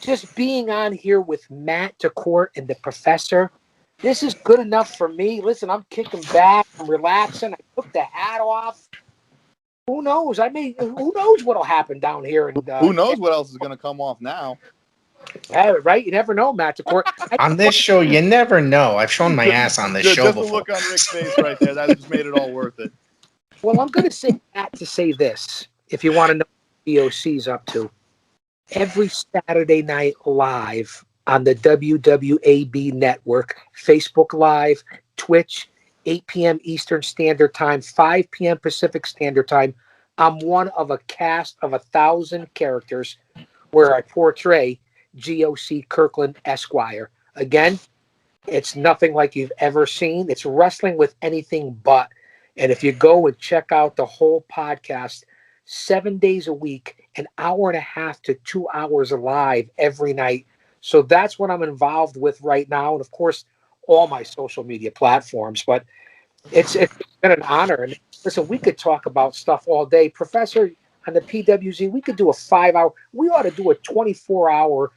Just being on here with Matt Dacorte and the Professor, this is good enough for me. Listen, I'm kicking back. I'm relaxing. I took the hat off. Who knows? Who knows what'll happen down here? And who knows what else is going to come off now? Right? You never know, Matt Dacorte. On this show, you never know. I've shown my ass on this show before. Just the look on Rick's face right there. That just made it all worth it. Well, I'm going to say that to say this. If you want to know what DOC's up to, every Saturday night live on the WWAB network, Facebook Live, Twitch, 8 p.m. Eastern Standard Time, 5 p.m. Pacific Standard Time. I'm one of a cast of 1,000 characters where I portray GOC Kirkland Esquire. Again, It's nothing like you've ever seen. It's wrestling with anything but. And if you go and check out the whole podcast, 7 days a week, an hour and a half to 2 hours live every night. So that's what I'm involved with right now. And of course, all my social media platforms. But it's been an honor. And listen, we could talk about stuff all day. Professor, on the PWZ, we could do a 5 hour, we ought to do a 24-hour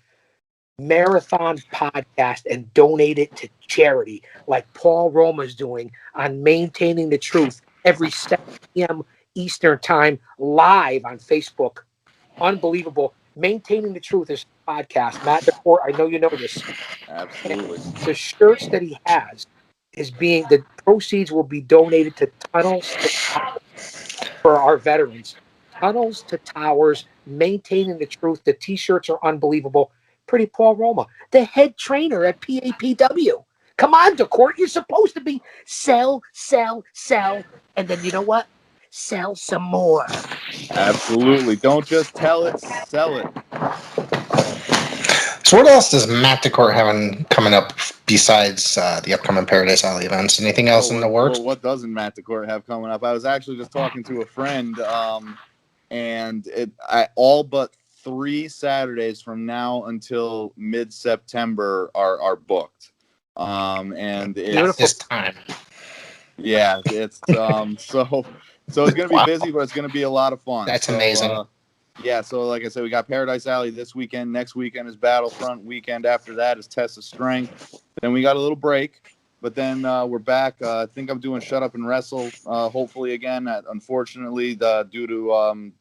marathon podcast and donate it to charity like Paul Roma's doing on Maintaining the Truth every 7 p.m. Eastern time live on Facebook. Unbelievable. Maintaining the Truth is a podcast. Matt Dacorte, I know you know this. Absolutely. And the shirts that he has the proceeds will be donated to Tunnels to Towers for our veterans. Tunnels to Towers, Maintaining the Truth. The t-shirts are unbelievable. Pretty Paul Roma, the head trainer at PAPW. Come on, Dacorte, you're supposed to be sell, and then you know what? Sell some more. Absolutely. Don't just tell it, sell it. So what else does Matt Dacorte have coming up besides the upcoming Paradise Alley events? Anything else in the works? Well, what doesn't Matt Dacorte have coming up? I was actually just talking to a friend, and all but 3 Saturdays from now until mid-September are booked. And it's this time. Yeah, it's so it's gonna be busy, but it's gonna be a lot of fun. That's amazing. Yeah, so like I said, we got Paradise Alley this weekend. Next weekend is Battlefront. Weekend after that is Test of Strength. Then we got a little break, but then we're back. I think I'm doing Shut Up and Wrestle, hopefully again. Unfortunately, due to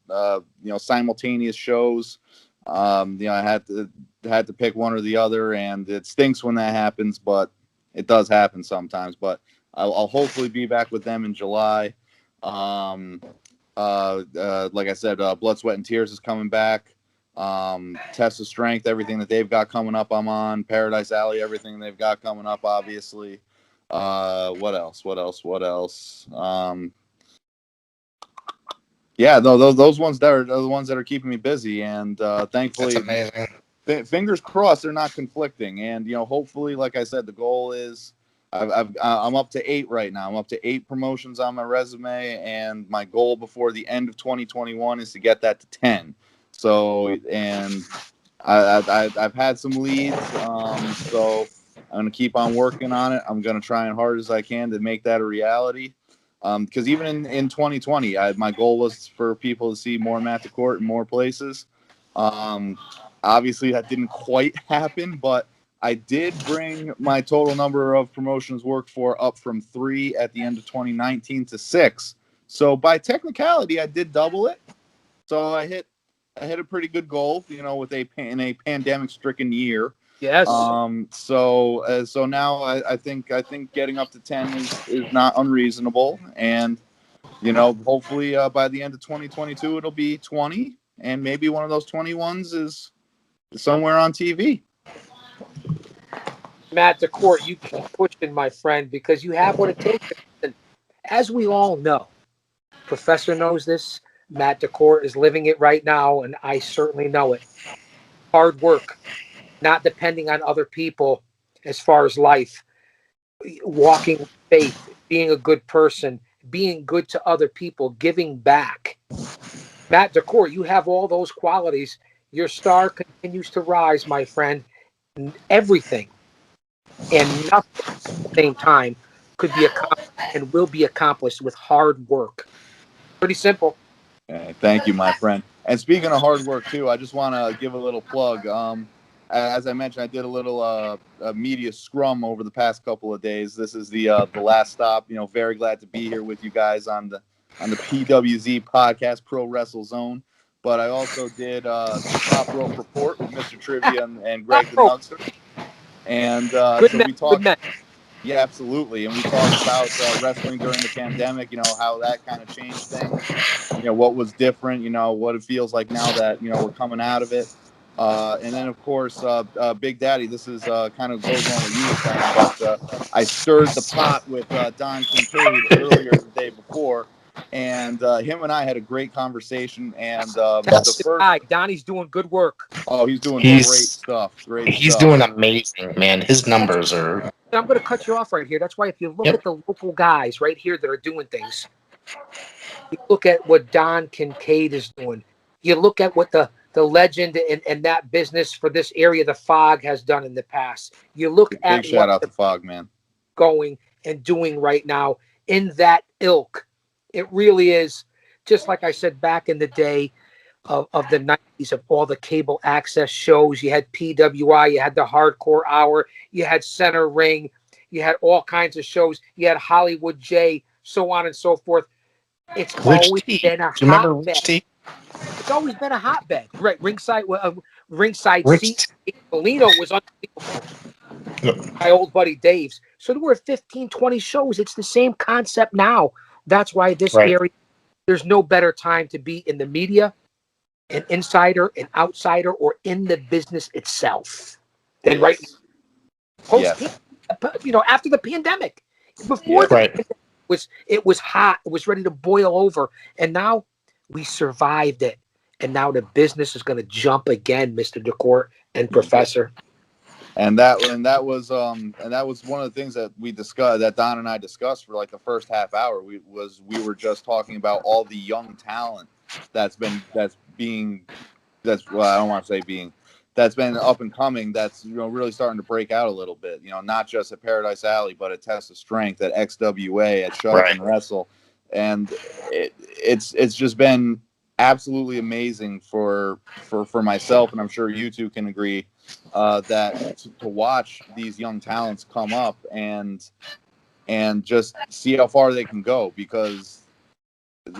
simultaneous shows, I had to pick one or the other, and it stinks when that happens, but it does happen sometimes. But I'll hopefully be back with them in July. Like I said, Blood, Sweat, and Tears is coming back. Test of Strength, everything that they've got coming up, I'm on. Paradise Alley, everything they've got coming up, obviously. What else? Those ones that are the ones that are keeping me busy, and thankfully, that's amazing. Fingers crossed they're not conflicting, and hopefully, like I said, the goal is. I'm up to 8 right now. I'm up to 8 promotions on my resume, and my goal before the end of 2021 is to get that to 10. So, and I've had some leads, so I'm going to keep on working on it. I'm going to try as hard as I can to make that a reality. Because even in 2020, my goal was for people to see more Matt Dacorte in more places. Obviously, that didn't quite happen, but I did bring my total number of promotions worked for up from 3 at the end of 2019 to 6. So by technicality, I did double it. So I hit a pretty good goal, in a pandemic-stricken year. Yes. So now I think getting up to 10 is not unreasonable, and hopefully by the end of 2022 it'll be 20, and maybe one of those 21s is somewhere on TV. Matt Dacorte, you keep pushing, my friend, because you have what it takes. And as we all know, Professor knows this, Matt Dacorte is living it right now, and I certainly know it. Hard work, not depending on other people as far as life, walking with faith, being a good person, being good to other people, giving back. Matt Dacorte, you have all those qualities. Your star continues to rise, my friend. Everything and nothing at the same time could be accomplished and will be accomplished with hard work. Pretty simple. Thank you, my friend. And speaking of hard work too, I just want to give a little plug. As I mentioned, I did a little media scrum over the past couple of days. This is the last stop. Very glad to be here with you guys on the PWZ podcast, Pro Wrestle Zone. But I also did the Top Rope Report with Mr. Trivia and Greg the Nugster. And we talked. Yeah, absolutely. And we talked about wrestling during the pandemic. How that kind of changed things. What was different. What it feels like now that we're coming out of it. And then of course, Big Daddy. This is kind of goes on what you were saying, but I stirred the pot with Don Kincaid earlier the day before. And him and I had a great conversation. And the first Donnie's doing good work. Oh, he's doing great stuff. He's doing amazing, man. His numbers are I'm going to cut you off right here. That's why if you look Yep. at the local guys right here that are doing things, you look at what Don Kincaid is doing. You look at what the legend and that business for this area, the Fog, has done in the past. You look Big at shout what out to Fog, man. going and doing right now in that ilk. It really is, just like I said back in the day of the 90s, of all the cable access shows. You had PWI, you had the Hardcore Hour, you had Center Ring, you had all kinds of shows, you had Hollywood J, so on and so forth. It's Rich always T. been a Do you remember hotbed. Rich T? It's always been a hotbed. Right, ringside Rich seat. Molina was unbelievable. Yep. My old buddy Dave's. So there were 15, 20 shows. It's the same concept now. That's why this Right. area, there's no better time to be in the media, an insider, an outsider, or in the business itself than right Yes. after the pandemic. Before Yes. the Right. pandemic, it was hot. It was ready to boil over. And now we survived it. And now the business is going to jump again, Mr. Dacorte and Professor. And that was one of the things that we discussed, that Don and I discussed for like the first half hour. We were just talking about all the young talent that's been up and coming, that's really starting to break out a little bit. Not just at Paradise Alley, but at Test of Strength, at XWA, at Shut Up and Wrestle, and it's just been absolutely amazing for myself, and I'm sure you two can agree, that to watch these young talents come up and just see how far they can go, because I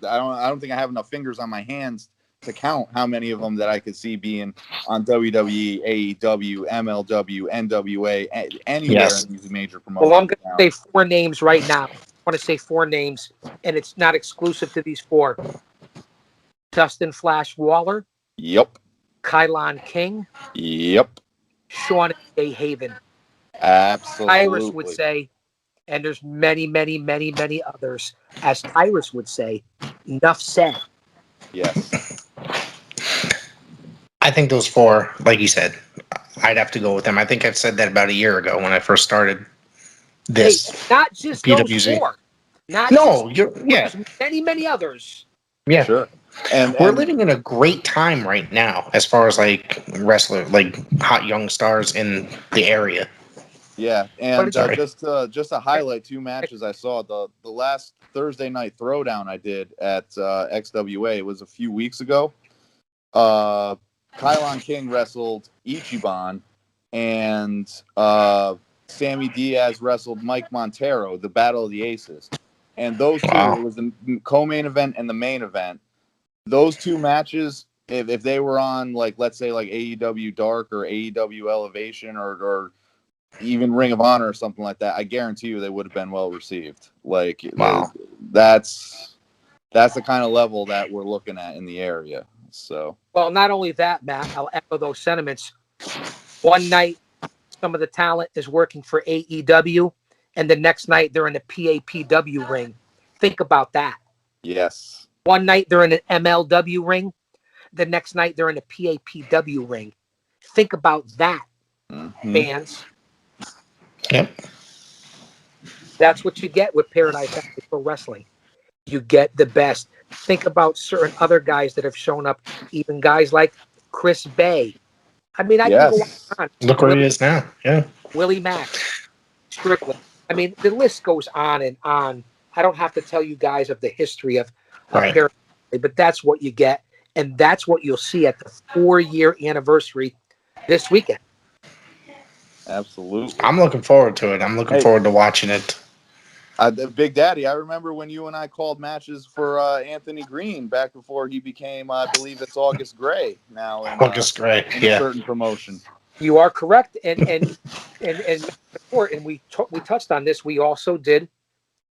don't think I have enough fingers on my hands to count how many of them that I could see being on WWE, AEW, MLW, NWA, anywhere in these major promotions. Well, I'm going to say 4 names right now. I want to say 4 names, and it's not exclusive to these 4. Dustin Flash Waller. Yep. Kylie King. Yep. Sean A. Haven. Absolutely. Tyrus would say, and there's many, many, many, many others. As Tyrus would say, enough said. Yes. I think those 4, like you said, I'd have to go with them. I think I've said that about a year ago when I first started this. Hey, not just PWZ. those 4. There's many, many others. Yeah. Sure. And we're living in a great time right now as far as like hot young stars in the area. Yeah, and just to highlight 2 matches I saw, the last Thursday night throwdown I did at XWA, it was a few weeks ago. Kylie King wrestled Ichiban, and Sammy Diaz wrestled Mike Montero, the Battle of the Aces. And those 2, it was the co-main event and the main event. Those 2 matches, if they were on, like, let's say like AEW Dark or AEW Elevation or even Ring of Honor or something like that, I guarantee you they would have been well received. Like, that's the kind of level that we're looking at in the area. So, well, not only that, Matt, I'll echo those sentiments. One night, some of the talent is working for AEW, and the next night they're in the PAPW ring. Think about that. Yes. One night they're in an MLW ring, the next night they're in a PAPW ring. Think about that, fans. Yep. That's what you get with Paradise Alley Pro Wrestling. You get the best. Think about certain other guys that have shown up, even guys like Chris Bay. I mean, I can go on. Look where he is now. Yeah. Willie Mack, Strickland. I mean, the list goes on and on. I don't have to tell you guys of the history of Paradise Alley, but that's what you get, and that's what you'll see at the 4-year anniversary this weekend. Absolutely. I'm looking forward to it. I'm looking forward to watching it. Big Daddy, I remember when you and I called matches for Anthony Green back before he became, I believe it's August Gray now. August Gray, in a certain promotion. You are correct, and we touched on this. We also did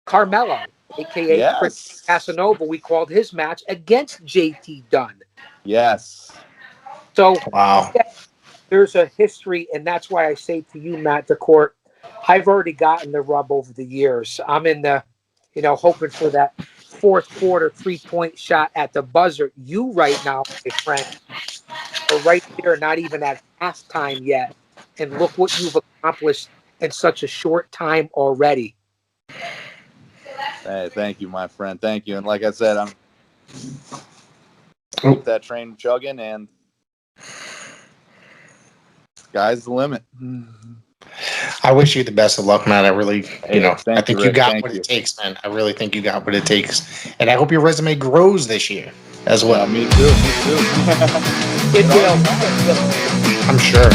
Carmelo, aka Chris Casanova. We called his match against JT Dunn. Yes. So wow. There's a history, and that's why I say to you, Matt Dacorte, I've already gotten the rub over the years. I'm in the, hoping for that 4th quarter 3-point shot at the buzzer. You right now, my friend, are right there, not even at halftime yet. and look what you've accomplished in such a short time already. Hey, thank you, my friend. Thank you. And like I said, I'm Oh. keep that train chugging, and sky's the limit. I wish you the best of luck, man. I really, Hey, I thank think you, you Rick. got Thank what you. it takes, man. I really think you got what it takes. And I hope your resume grows this year as well. Me too. It will. I'm sure.